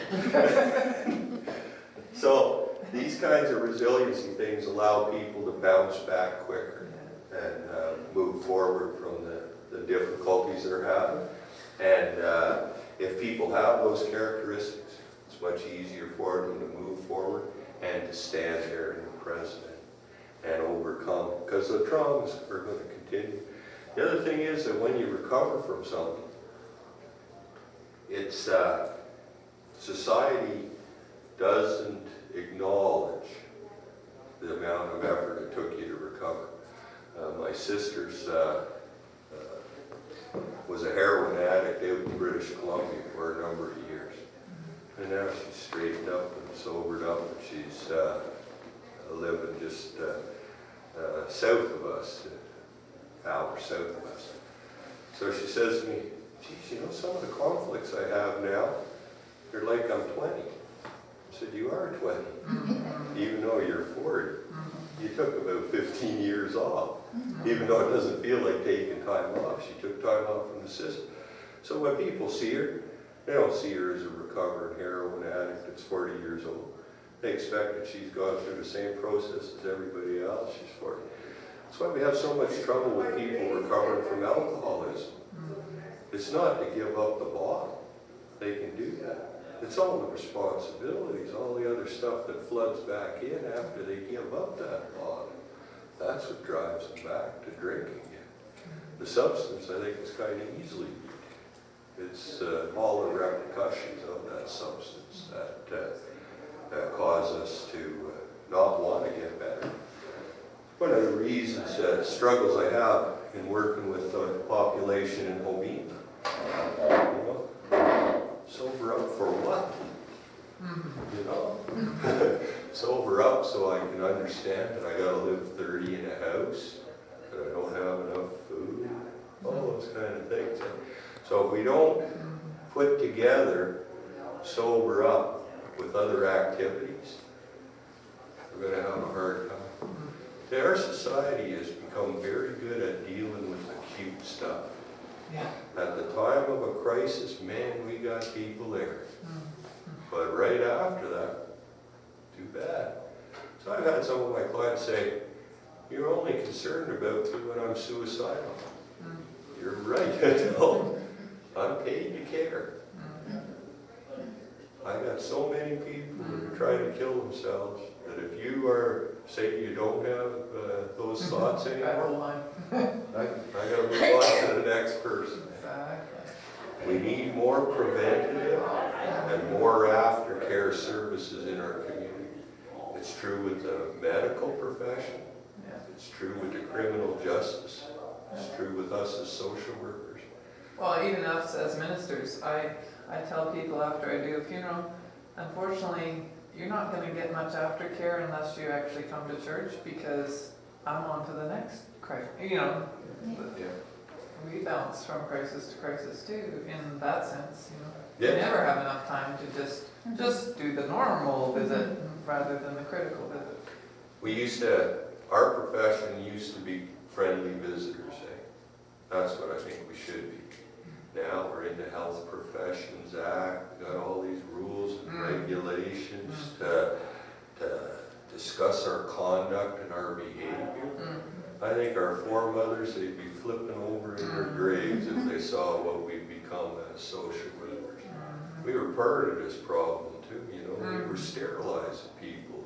So these kinds of resiliency things allow people to bounce back quicker and move forward from the difficulties they're having. And if people have those characteristics, it's much easier for them to move forward and to stand there in the present and overcome, because the traumas are going to continue. The other thing is that when you recover from something, it's society doesn't acknowledge the amount of effort it took you to recover. My sister's was a heroin addict out in British Columbia for a number of years. And now she's straightened up and sobered up, and she's living just south of us, an hour south of us. So she says to me, geez, you know, some of the conflicts I have now, they're like I'm 20. I said, you are 20, even though you're 40. You took about 15 years off, even though it doesn't feel like taking time off. She took time off from the system. So when people see her, they don't see her as a recovering heroin addict that's 40 years old. They expect that she's gone through the same process as everybody else. She's 40. That's why we have so much trouble with people recovering from alcoholism. It's not to give up the bottle. They can do that. It's all the responsibilities, all the other stuff that floods back in after they give up that bottle. That's what drives them back to drinking again. The substance, I think, is kind of easily beat. It's all the repercussions of that substance that cause us to not want to get better. One of the reasons, struggles I have in working with the population in Hobina, you know, sober up for what? You know, sober up so I can understand that I gotta live 30 in a house, that I don't have enough food, all those kind of things. So if we don't put together sober up with other activities, we're gonna have a hard time. Our society has become very good at dealing with acute stuff. Yeah. At the time of a crisis, man, we got people there. But right after that, too bad. So I've had some of my clients say, you're only concerned about me when I'm suicidal. You're right, no. I'm paid to care. I got so many people that are trying to kill themselves that if you are, say you don't have those thoughts anymore, I gotta move on to the next person. Exactly. We need more preventative and more aftercare services in our community. It's true with the medical profession. Yeah. It's true with the criminal justice. It's true with us as social workers. Well, even us as ministers, I tell people after I do a funeral, unfortunately, you're not going to get much aftercare unless you actually come to church, because I'm on to the next crisis. You know, Yeah. we bounce from crisis to crisis too, in that sense. You know, Yeah. you never have enough time to just do the normal visit rather than the critical visit. Our profession used to be friendly visitors, eh? That's what I think we should be. Now we're in the Health Professions Act, got all these rules and regulations to discuss our conduct and our behavior. I think our foremothers, they'd be flipping over in their graves if they saw what we've become as social workers. We were part of this problem too, you know, we were sterilizing people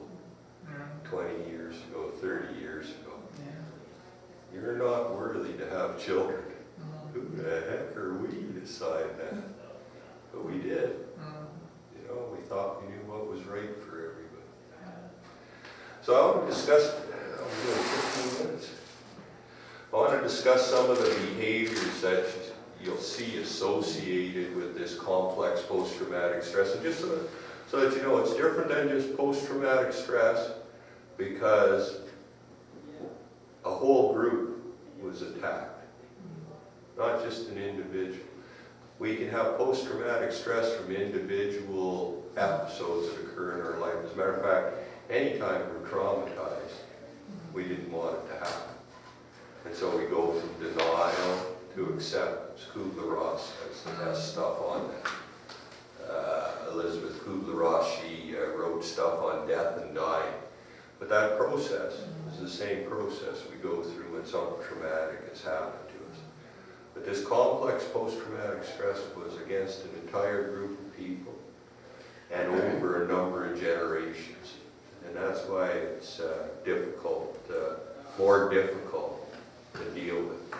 20 years ago, 30 years ago. Yeah. You're not worthy to have children. Who the heck are we to decide that? But we did. You know, we thought we knew what was right for everybody. So I want to discuss, I'm doing 15 minutes. I want to discuss some of the behaviors that you'll see associated with this complex post-traumatic stress. And just so that you know, it's different than just post-traumatic stress, because a whole group was attacked. Not just an individual. We can have post-traumatic stress from individual episodes that occur in our life. As a matter of fact, anytime we're traumatized, we didn't want it to happen. And so we go from denial to acceptance. Kubler-Ross has the best stuff on that. Elizabeth Kubler-Ross, she wrote stuff on death and dying. But that process is the same process we go through when something traumatic has happened. But this complex post-traumatic stress was against an entire group of people and over a number of generations. And that's why it's more difficult to deal with.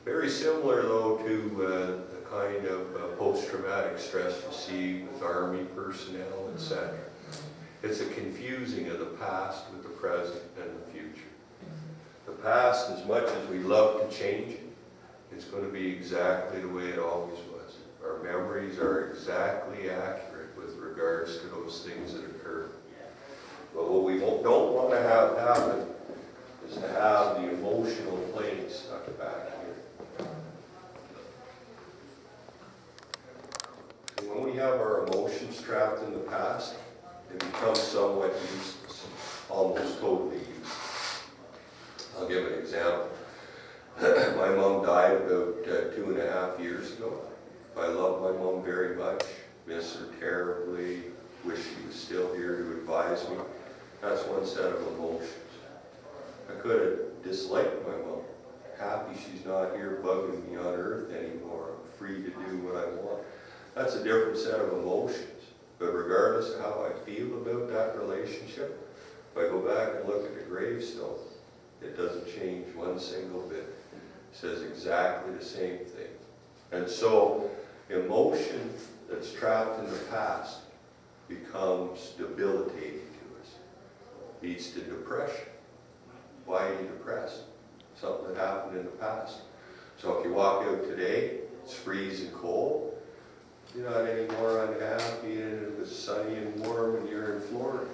Very similar, though, to the kind of post-traumatic stress you see with Army personnel, etc. It's a confusing of the past with the present and the future. The past, as much as we love to change it, it's going to be exactly the way it always was. Our memories are exactly accurate with regards to those things that occur. But what we don't want to have happen is to have the emotional plane stuck back here. So when we have our emotions trapped in the past, it becomes somewhat useless, almost totally useless. I'll give an example. My mom died about 2.5 years ago. I love my mom very much, miss her terribly, wish she was still here to advise me. That's one set of emotions. I could have disliked my mom, happy she's not here bugging me on earth anymore. I'm free to do what I want. That's a different set of emotions. But regardless of how I feel about that relationship, if I go back and look at the gravestone, it doesn't change one single bit. It says exactly the same thing. And so, emotion that's trapped in the past becomes debilitating to us. Leads to depression. Why are you depressed? Something that happened in the past. So if you walk out today, it's freezing cold, you're not any more unhappy and it was sunny and warm when you're in Florida.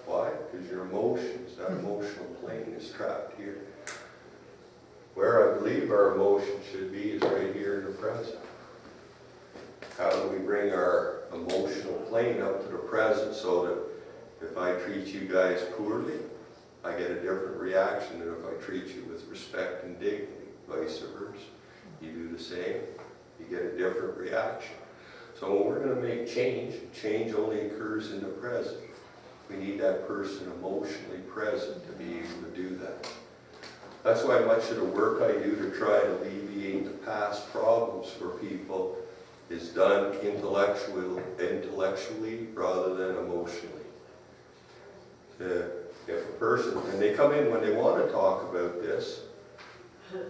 Why? Because your emotions, that emotional plane is trapped here. Where I believe our emotion should be is right here in the present. How do we bring our emotional plane up to the present so that if I treat you guys poorly, I get a different reaction than if I treat you with respect and dignity, vice versa. You do the same, you get a different reaction. So when we're going to make change, change only occurs in the present. We need that person emotionally present to be able to do that. That's why much of the work I do to try and alleviate the past problems for people is done intellectually rather than emotionally. If a person, and they come in when they want to talk about this,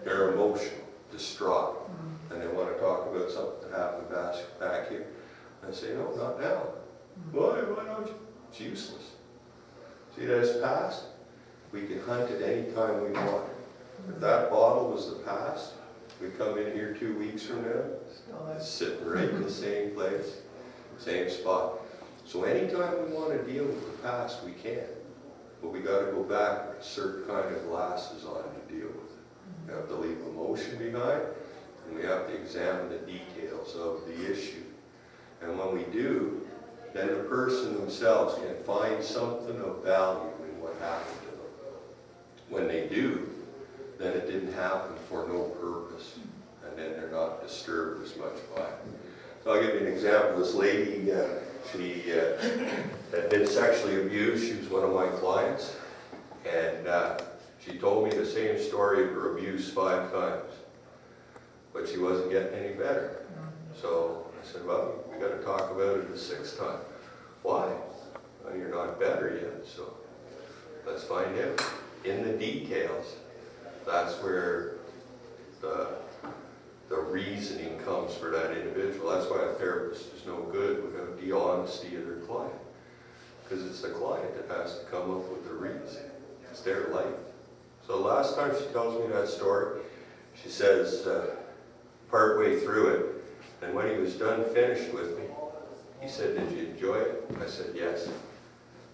they're emotional, distraught, and they want to talk about something that happened back here. I say, no, not now. Why don't you? It's useless. See, that's past. We can hunt it any time we want. If that bottle was the past, we come in here 2 weeks from now, it's sitting right in the same place, same spot. So anytime we want to deal with the past, we can. But we got to go back with a certain kind of glasses on to deal with it. We have to leave emotion behind, and we have to examine the details of the issue. And when we do, then the person themselves can find something of value in what happened to them. When they do, then it didn't happen for no purpose, and then they're not disturbed as much by it. So I'll give you an example. This lady, she had been sexually abused. She was one of my clients, and she told me the same story of her abuse 5 times, but she wasn't getting any better. So I said, well, we got to talk about it the 6th time. Why? Well, you're not better yet, so let's find out. In the details, that's where the reasoning comes for that individual. That's why a therapist is no good without the honesty of their client. Because it's the client that has to come up with the reason. It's their life. So the last time she tells me that story, she says, partway through it, and when he was done, finished with me, he said, did you enjoy it? I said, yes.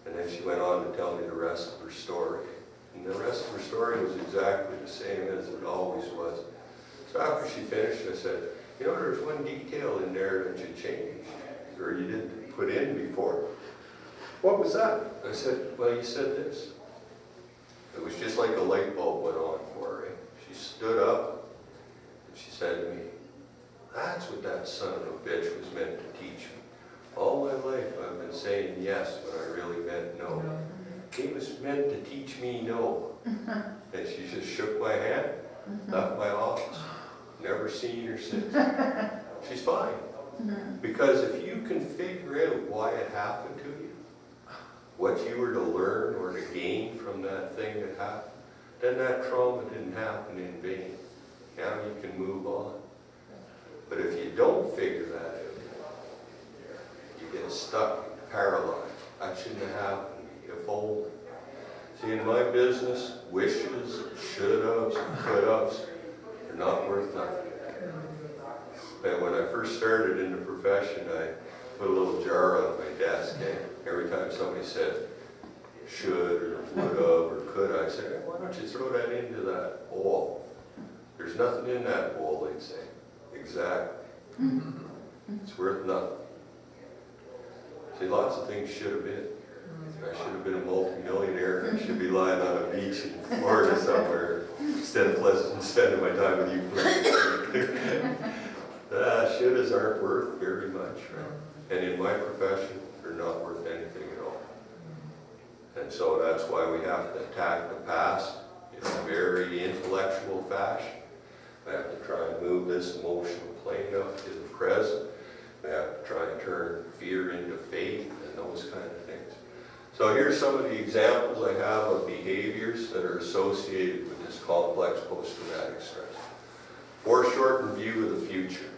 And then she went on to tell me the rest of her story. And the rest of her story was exactly the same as it always was. So after she finished, I said, you know, there's one detail in there that you changed, or you didn't put in before. What was that? I said, well, you said this. It was just like a light bulb went on for her. She stood up, and she said to me, that's what that son of a bitch was meant to teach me. All my life I've been saying yes when I really meant no. He was meant to teach me no. And she just shook my hand, left my office. Never seen her since. She's fine. Because if you can figure out why it happened to you, what you were to learn or to gain from that thing that happened, then that trauma didn't happen in vain. Now you can move on. But if you don't figure that out, you get stuck, paralyzed. That shouldn't have happened. If only. See, in my business, wishes, should-haves, could-haves are not worth nothing. And when I first started in the profession, I put a little jar on my desk, and every time somebody said should or would-have or could, I said, why don't you throw that into that bowl? There's nothing in that bowl, they'd say. Exactly. It's worth nothing. See, lots of things should have been. I should have been a multi-millionaire. I should be lying on a beach in Florida somewhere instead of spending my time with you. Shouldas aren't worth very much, right? And in my profession, they're not worth anything at all. And so that's why we have to attack the past in a very intellectual fashion. We have to try and move this emotional plane up to the present. We have to try and turn fear into faith and those kind of things. So here's some of the examples I have of behaviors that are associated with this complex post-traumatic stress. Foreshortened view of the future.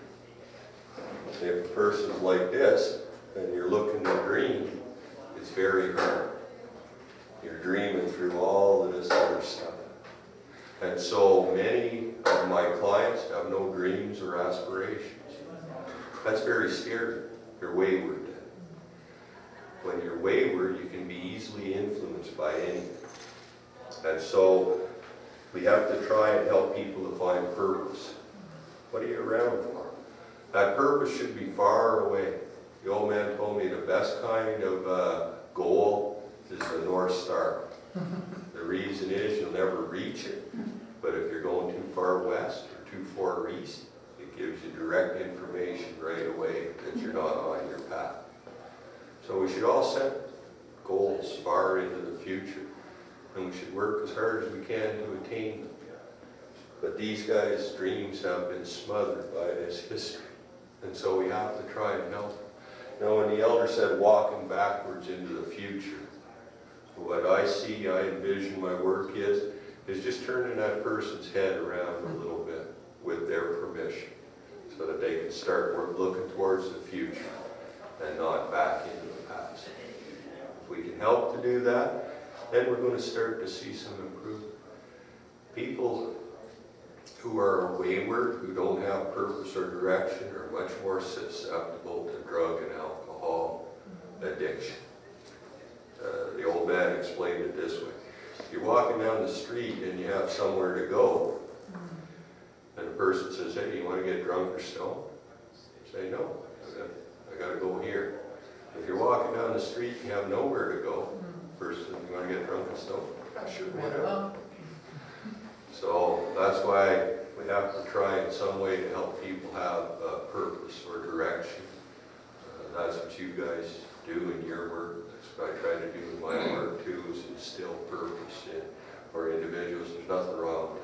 If a person's like this, and you're looking to dream, it's very hard. You're dreaming through all of this other stuff. And so many of my clients have no dreams or aspirations. That's very scary. They're wayward. When you're wayward, you can be easily influenced by anything. And so we have to try and help people to find purpose. What are you around for? That purpose should be far away. The old man told me the best kind of goal is the North Star. The reason is you'll never reach it, but if you're going too far west or too far east, it gives you direct information right away that you're not on your path. So we should all set goals far into the future, and we should work as hard as we can to attain them. But these guys' dreams have been smothered by this history, and so we have to try and help them. You know, when the elder said walking backwards into the future, what I see, I envision my work is just turning that person's head around a little bit with their permission, so that they can start looking towards the future and not back into the past. If we can help to do that, then we're going to start to see some improvement. People who are wayward, who don't have purpose or direction, are much more susceptible to drug and alcohol addiction. The old man explained it this way. You're walking down the street and you have somewhere to go, and the person says, hey, you want to get drunk or stoned? You say, no, I got to go here. If you're walking down the street and you have nowhere to go, the person says, you want to get drunk and stoned? Yeah, sure, whatever. So that's why we have to try in some way to help people have purpose or direction. That's what you guys do in your work. That's what I try to do in my work too, is instill purpose in for individuals. There's nothing wrong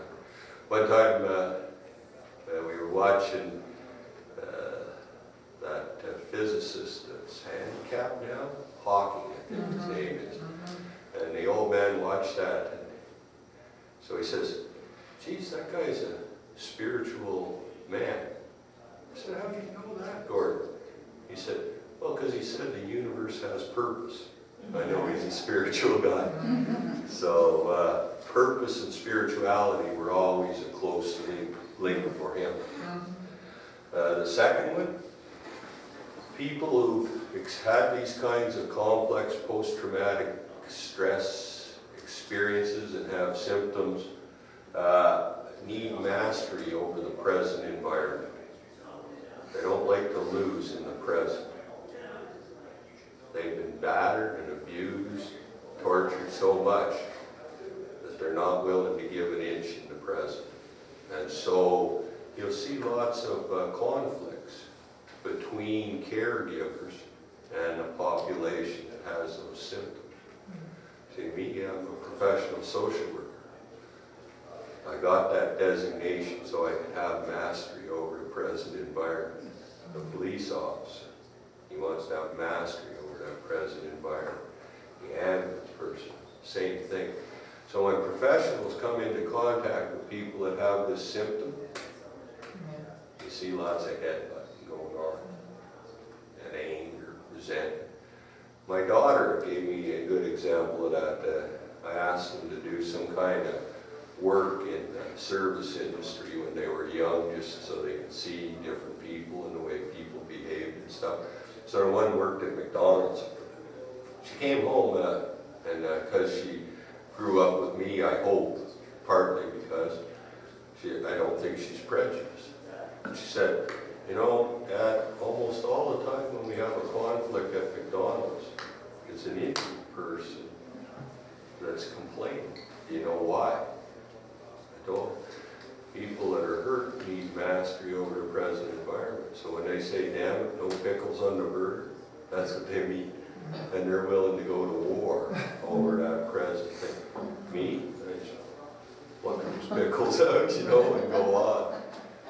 with that. One time we were watching that physicist that's handicapped now, Hawking, I think his name is. And the old man watched that. And so he says, geez, that guy's a spiritual man. I said, how do you know that, Gordon? He said, well, because he said the universe has purpose. I know he's a spiritual guy. So purpose and spirituality were always a close link for him. The second one, people who've had these kinds of complex post-traumatic stress experiences and have symptoms need mastery over the present environment. They don't like to lose in the present. They've been battered and abused, tortured so much that they're not willing to give an inch in the present. And so you'll see lots of conflicts between caregivers and the population that has those symptoms. See, me, I'm a professional social worker. I got that designation so I could have mastery over the present environment. The police officer, he wants to have mastery over that present environment. The ambulance person, same thing. So when professionals come into contact with people that have this symptom, you see lots of headbutting going on, and anger, resentment. My daughter gave me a good example of that. I asked them to do some kind of work in the service industry when they were young, just so they could see different people and the way people behaved and stuff. So one worked at McDonald's. She came home, and because she grew up with me, I hope, partly because I don't think she's prejudiced. She said, you know, Dad, almost all the time when we have a conflict at McDonald's, it's an Indian person that's complaining. Do you know why? I don't. People that are hurt need mastery over the present environment. So when they say, damn it, no pickles on the burger, that's what they mean. And they're willing to go to war over that present thing. Me, I just pluck those pickles out, you know, and go on.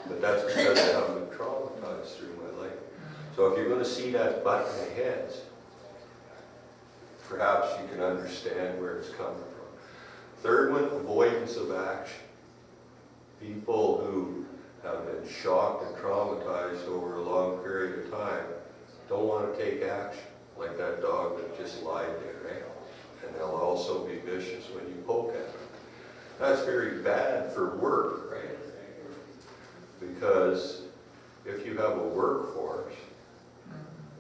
But that's because I haven't been traumatized through my life. So if you're going to see that butt in the heads, perhaps you can understand where it's coming from. Third one, avoidance of action. People who have been shocked and traumatized over a long period of time don't want to take action, like that dog that just lied there, right? And they'll also be vicious when you poke at them. That's very bad for work, right? Because if you have a workforce,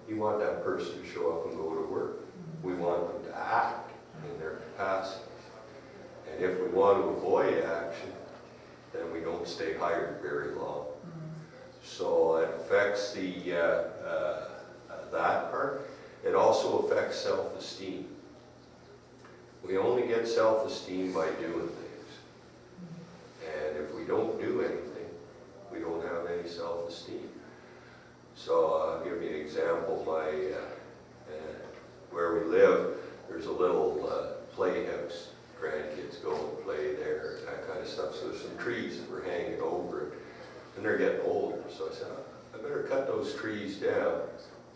you want that person to show up and go to work. We want them to act in their capacity. And if we want to avoid action, then we don't stay hired very long. So it affects that part. It also affects self-esteem. We only get self-esteem by doing things. And if we don't do anything, we don't have any self-esteem. So I'll give you an example. Where we live, there's a little playhouse. Grandkids go and play there, and that kind of stuff. So there's some trees that were hanging over it, and they're getting older. So I said, I better cut those trees down.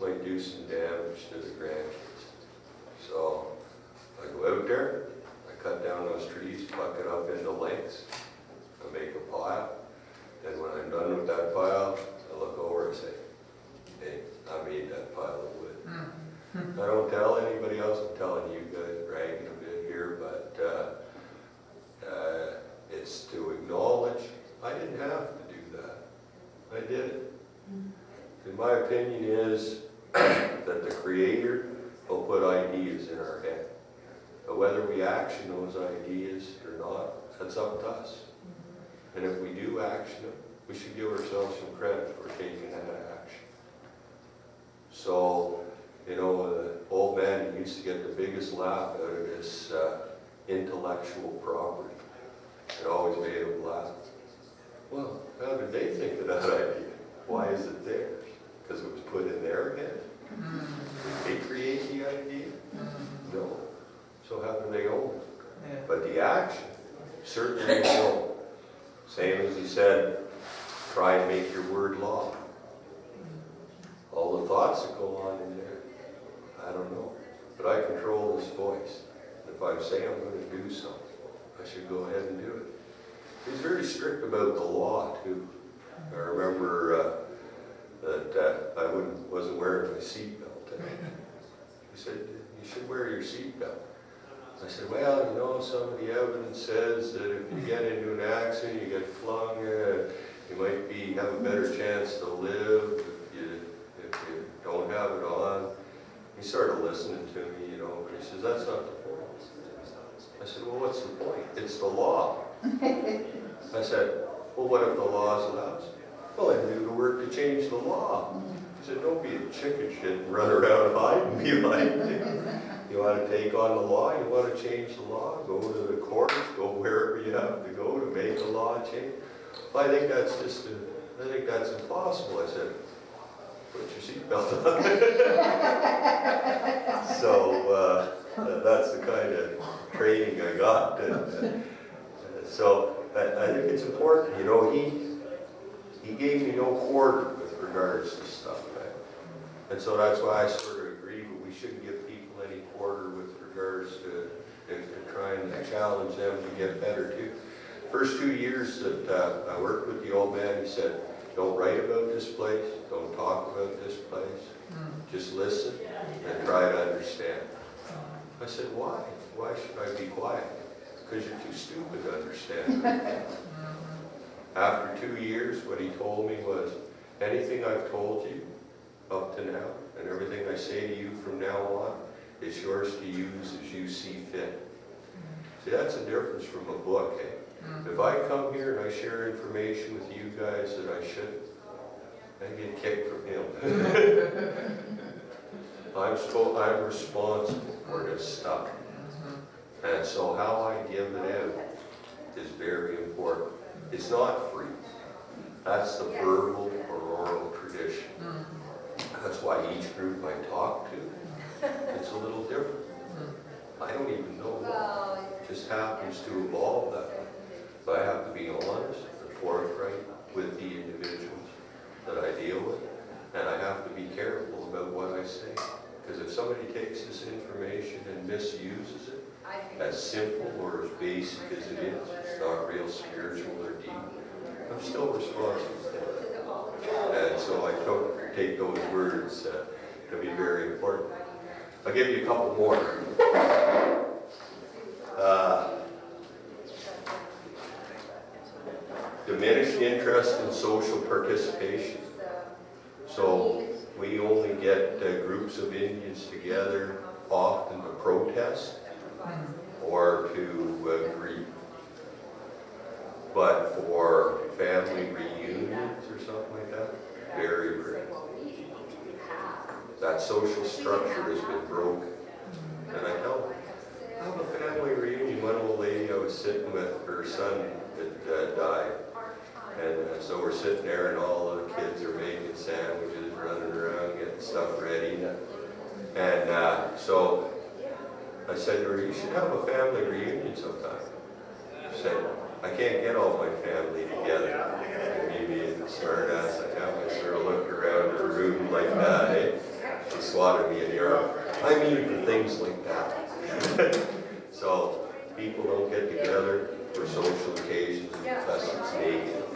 Might do some damage to the grandkids. So I go out there, I cut down those trees, pluck it up into lengths, I make a pile. And when I'm done with that pile, I look over and say, hey, I made that pile of wood. I don't tell anybody else, I'm telling you guys, bragging a bit here, but it's to acknowledge I didn't have to do that. I did it. And my opinion is that the Creator will put ideas in our head. But whether we action those ideas or not, that's up to us. And if we do action them, we should give ourselves some credit for taking that action. So, you know, the old man used to get the biggest laugh out of this intellectual property. It always made him laugh. Well, how did they think of that idea? Why is it theirs? Because it was put in their head? Did they create the idea? No. So how do they own it? But the action, certainly they own. Same as he said, try and make your word law. All the thoughts that go on in there, I don't know. But I control this voice. If I say I'm going to do something, I should go ahead and do it. He's very strict about the law, too. I remember that I wasn't wearing my seatbelt. He said, you should wear your seatbelt. I said, well, you know, some of the evidence says that if you get into an accident, you get flung, you might have a better chance to live if you don't have it on. He started listening to me, you know, but he says, that's not the point. I said, well, what's the point? It's the law. I said, well, what if the law's allowed? Well, I do the work to change the law. He said, don't be a chicken shit and run around hiding behind it. You want to take on the law, you want to change the law, go to the courts, go wherever you have to go to make the law change. Well, I think that's impossible. I said, put your seatbelt on. So that's the kind of training I got. So I think it's important. You know, he gave me no quarter with regards to stuff. Right? And so that's why I sort of agree, but we shouldn't give people any quarter with regards to trying to challenge them to get better too. First 2 years that I worked with the old man, he said, don't write about this place, don't talk about this place, just listen and try to understand. I said, why? Why should I be quiet? Because you're too stupid to understand. After 2 years, what he told me was, anything I've told you up to now, and everything I say to you from now on, is yours to use as you see fit. See, that's a difference from a book, eh? If I come here and I share information with you guys that I shouldn't, I get kicked from him. I'm responsible for this stuff. And so how I give it out is very important. It's not free. That's the verbal or oral tradition. That's why each group I talk to, it's a little different. I don't even know why. It just happens to evolve that way. But I have to be honest and forthright with the individuals that I deal with, and I have to be careful about what I say. Because if somebody takes this information and misuses it, as simple or as basic as it is, it's not real spiritual or deep, I'm still responsible for it. And so I take those words I'll give you a couple more. Diminished interest in social participation. So we only get groups of Indians together often to protest or to agree. But for family reunions or something like that, very rare. That social structure has been broken. And I tell I have a family reunion. One old lady I was sitting with, her son that died. And so we're sitting there and all the kids are making sandwiches, running around, getting stuff ready. And so I said to her, you should have a family reunion sometime. She said, I can't get all my family together. And maybe the smart ass I have, I sort of looked around the room like that, eh? She swatted me in the arm. I mean for things like that. So people don't get together for social occasions unless it's negative.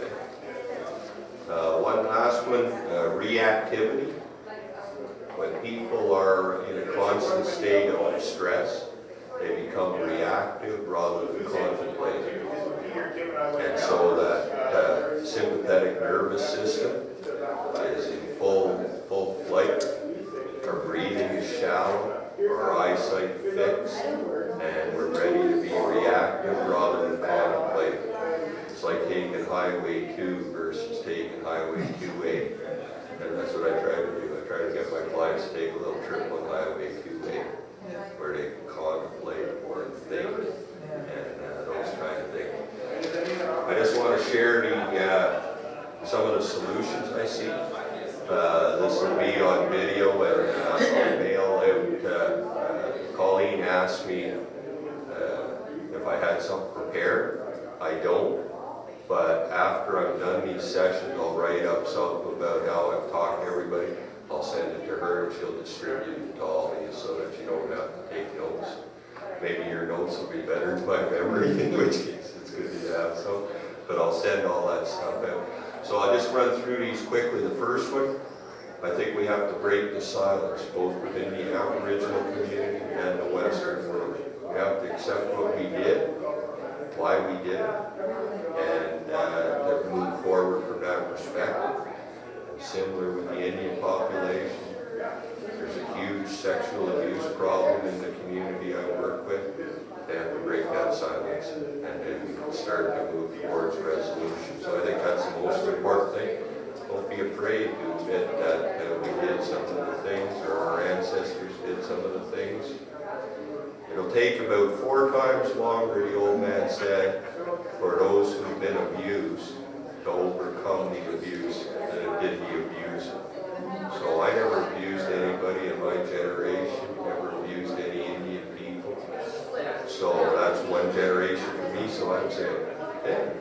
One last one, reactivity. When people are in a constant state of stress, they become reactive rather than contemplative. And so that sympathetic nervous system is in full flight. Our breathing is shallow, our eyesight fixed, and we're ready to be reactive rather than contemplative. It's like taking Highway 2 versus taking Highway 2A. And that's what I try to do. I try to get my clients to take a little trip on Highway 2A, where they can contemplate or think, and those kind of things. I just want to share some of the solutions I see. This will be on video and I'll mail out. Colleen asked me if I had something prepared. I don't, but after I've done these sessions, I'll write up something about how I've talked to everybody. I'll send it to her and she'll distribute it to all of you so that you don't have to take notes. Maybe your notes will be better than my memory, in which case it's good to have some, but I'll send all that stuff out. So I'll just run through these quickly. The first one, I think we have to break the silence, both within the Aboriginal community and the Western world. We have to accept what we did, why we did it, and to move forward from that perspective. And similar with the Indian population, there's a huge sexual abuse problem in the community I work with. They have to break that silence, and then we can start to move towards resolution. So I think that's the most important thing. Don't be afraid to admit that we did some of the things, or our ancestors did some of the things. It'll take about 4 times longer, the old man said, for those who've been abused to overcome the abuse than it did the abuser. So I never abused anybody in my generation, never abused any Indian people. So that's one generation for me, so I'm saying, hey,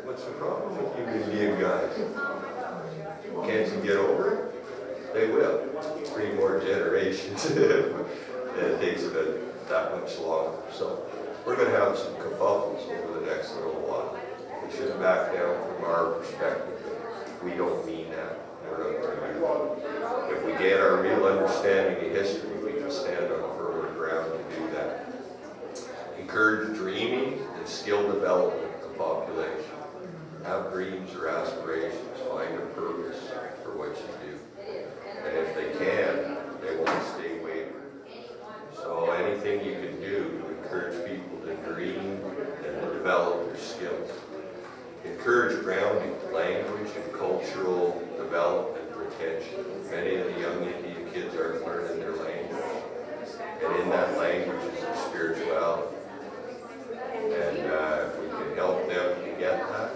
what's the problem with you Indian guys? Can't you get over it? They will. 3 more generations. It takes about that much longer. So we're going to have some kerfuffles over the next little while. We shouldn't back down from our perspective. We don't mean that. We're not going to do that. If we get our real understanding of history, we can stand on firmer ground to do that. Encourage dreaming and skill development of the population. Have dreams or aspirations. Find a purpose for what you do. And if they can, they won't stay wayward. So anything you can do to encourage people to dream and to develop their skills. Encourage grounding, language and cultural development retention. Many of the young Indian kids aren't learning their language. And in that language is their spirituality. And if we can help them to get that,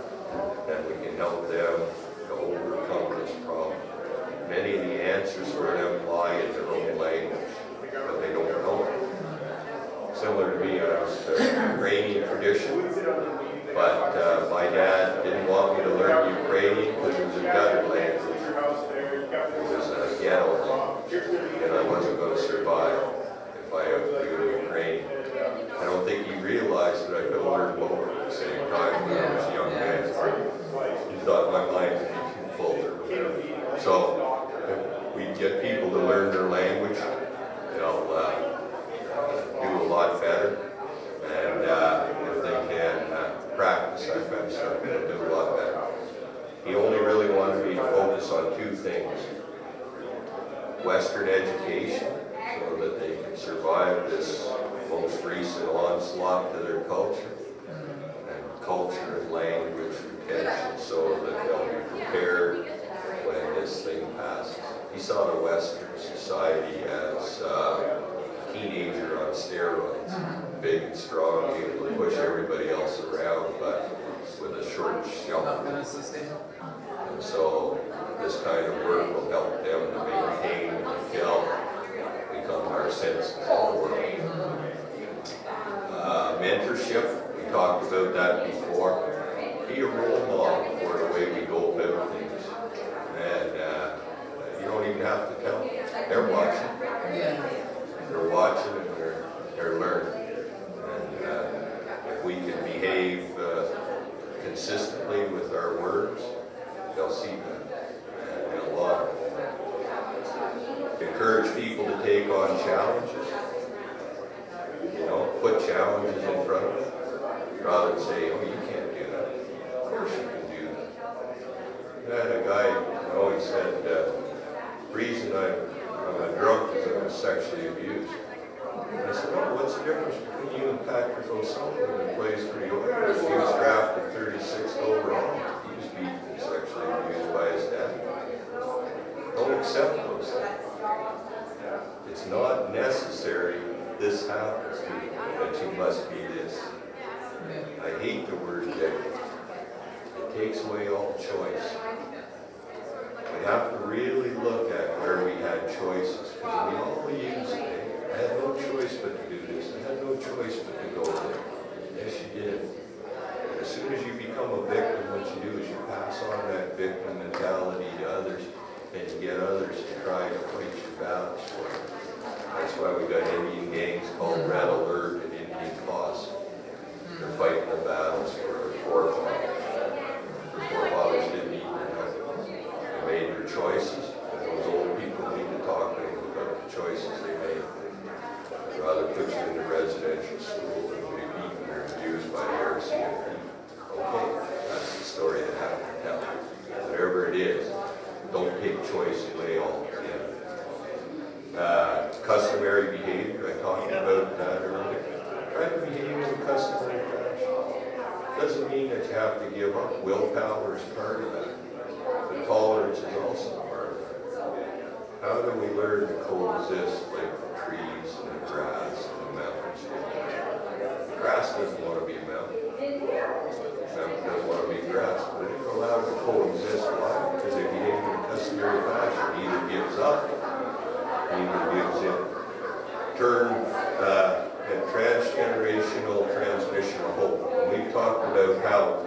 then we can help them to overcome this problem. Many of the answers for them lie in their own language, but they don't know it. Similar to me, I was Ukrainian tradition, but my dad didn't want me to learn Ukrainian because it was a gutter language. It was a ghetto language, and I wasn't going to survive if I knew Ukrainian. I don't think he realized that I could learn both at the same time when I was a young man. He thought my mind would be too full or whatever. So we get people to learn their language, they'll do a lot better. And if they can practice that kind of stuff, they'll do a lot better. He only really wanted me to focus on two things. Western education, so that they can survive this most recent onslaught to their culture, and culture and language retention, so that they'll be prepared when this thing passes. He saw the Western society as a teenager on steroids, big and strong, able to push everybody else around, but with a short shelf. Not gonna sustain it. And so this kind of work will help them to maintain until become our citizens of the world. Mentorship, we talked about that before. Be a role model for the way we go about things. And you don't even have to tell them. They're watching. Yeah. They're watching and they're learning. And if we can behave consistently with our words, they'll see that. And they'll love it. Encourage people to take on challenges. You know, put challenges in front of them rather than say, oh, you can't do that. Of course you can do that. I had a guy, you know, he said, the reason I'm a drunk is I was sexually abused. And I said, oh, what's the difference between you and Patrick O'Sullivan who plays for the Oilers? He was drafted 36th overall. He was beaten and sexually abused by his dad. Don't accept those things. It's not necessary this happens to you, that you must be this. I hate the word victim. It takes away all choice. We have to really look at where we had choices, because we all use it. I had no choice but to do this. I had no choice but to go there. Yes, you did. And as soon as you become a victim, what you do is you pass on that victim mentality to others, and you get others to try to fight your battles for you. That's why we got Indian gangs called Red Alert and Indian Cause. They're fighting the battles for their forefathers. Their forefathers didn't eat their nothing. They made their choices, and those old people need to talk to them about the choices they made. I'd rather put you in the residential school than be beaten or abused by the RCMP. Okay, that's the story that I have to tell. Whatever it is, don't take choice away altogether. Customary behavior, I talked about that earlier. Try to behave in a customary fashion. Doesn't mean that you have to give up. Willpower is part of that. But tolerance is also part of that. How do we learn to coexist like the trees and the grass and the mountains? The grass doesn't want to be a mountain. The mountain doesn't want to be grass. But if you're allowed to coexist, why? Because they behave in a customary fashion. Either gives up, either gives in. Turn and transgenerational transmission of hope. We've talked about how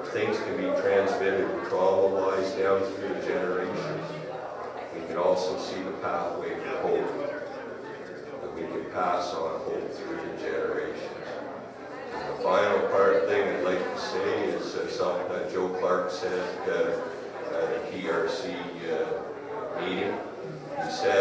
things can be transmitted trauma-wise down through the generations. We can also see the pathway for hope. That we can pass on hope through the generations. And the final thing I'd like to say is something that Joe Clark said at a TRC meeting. He said,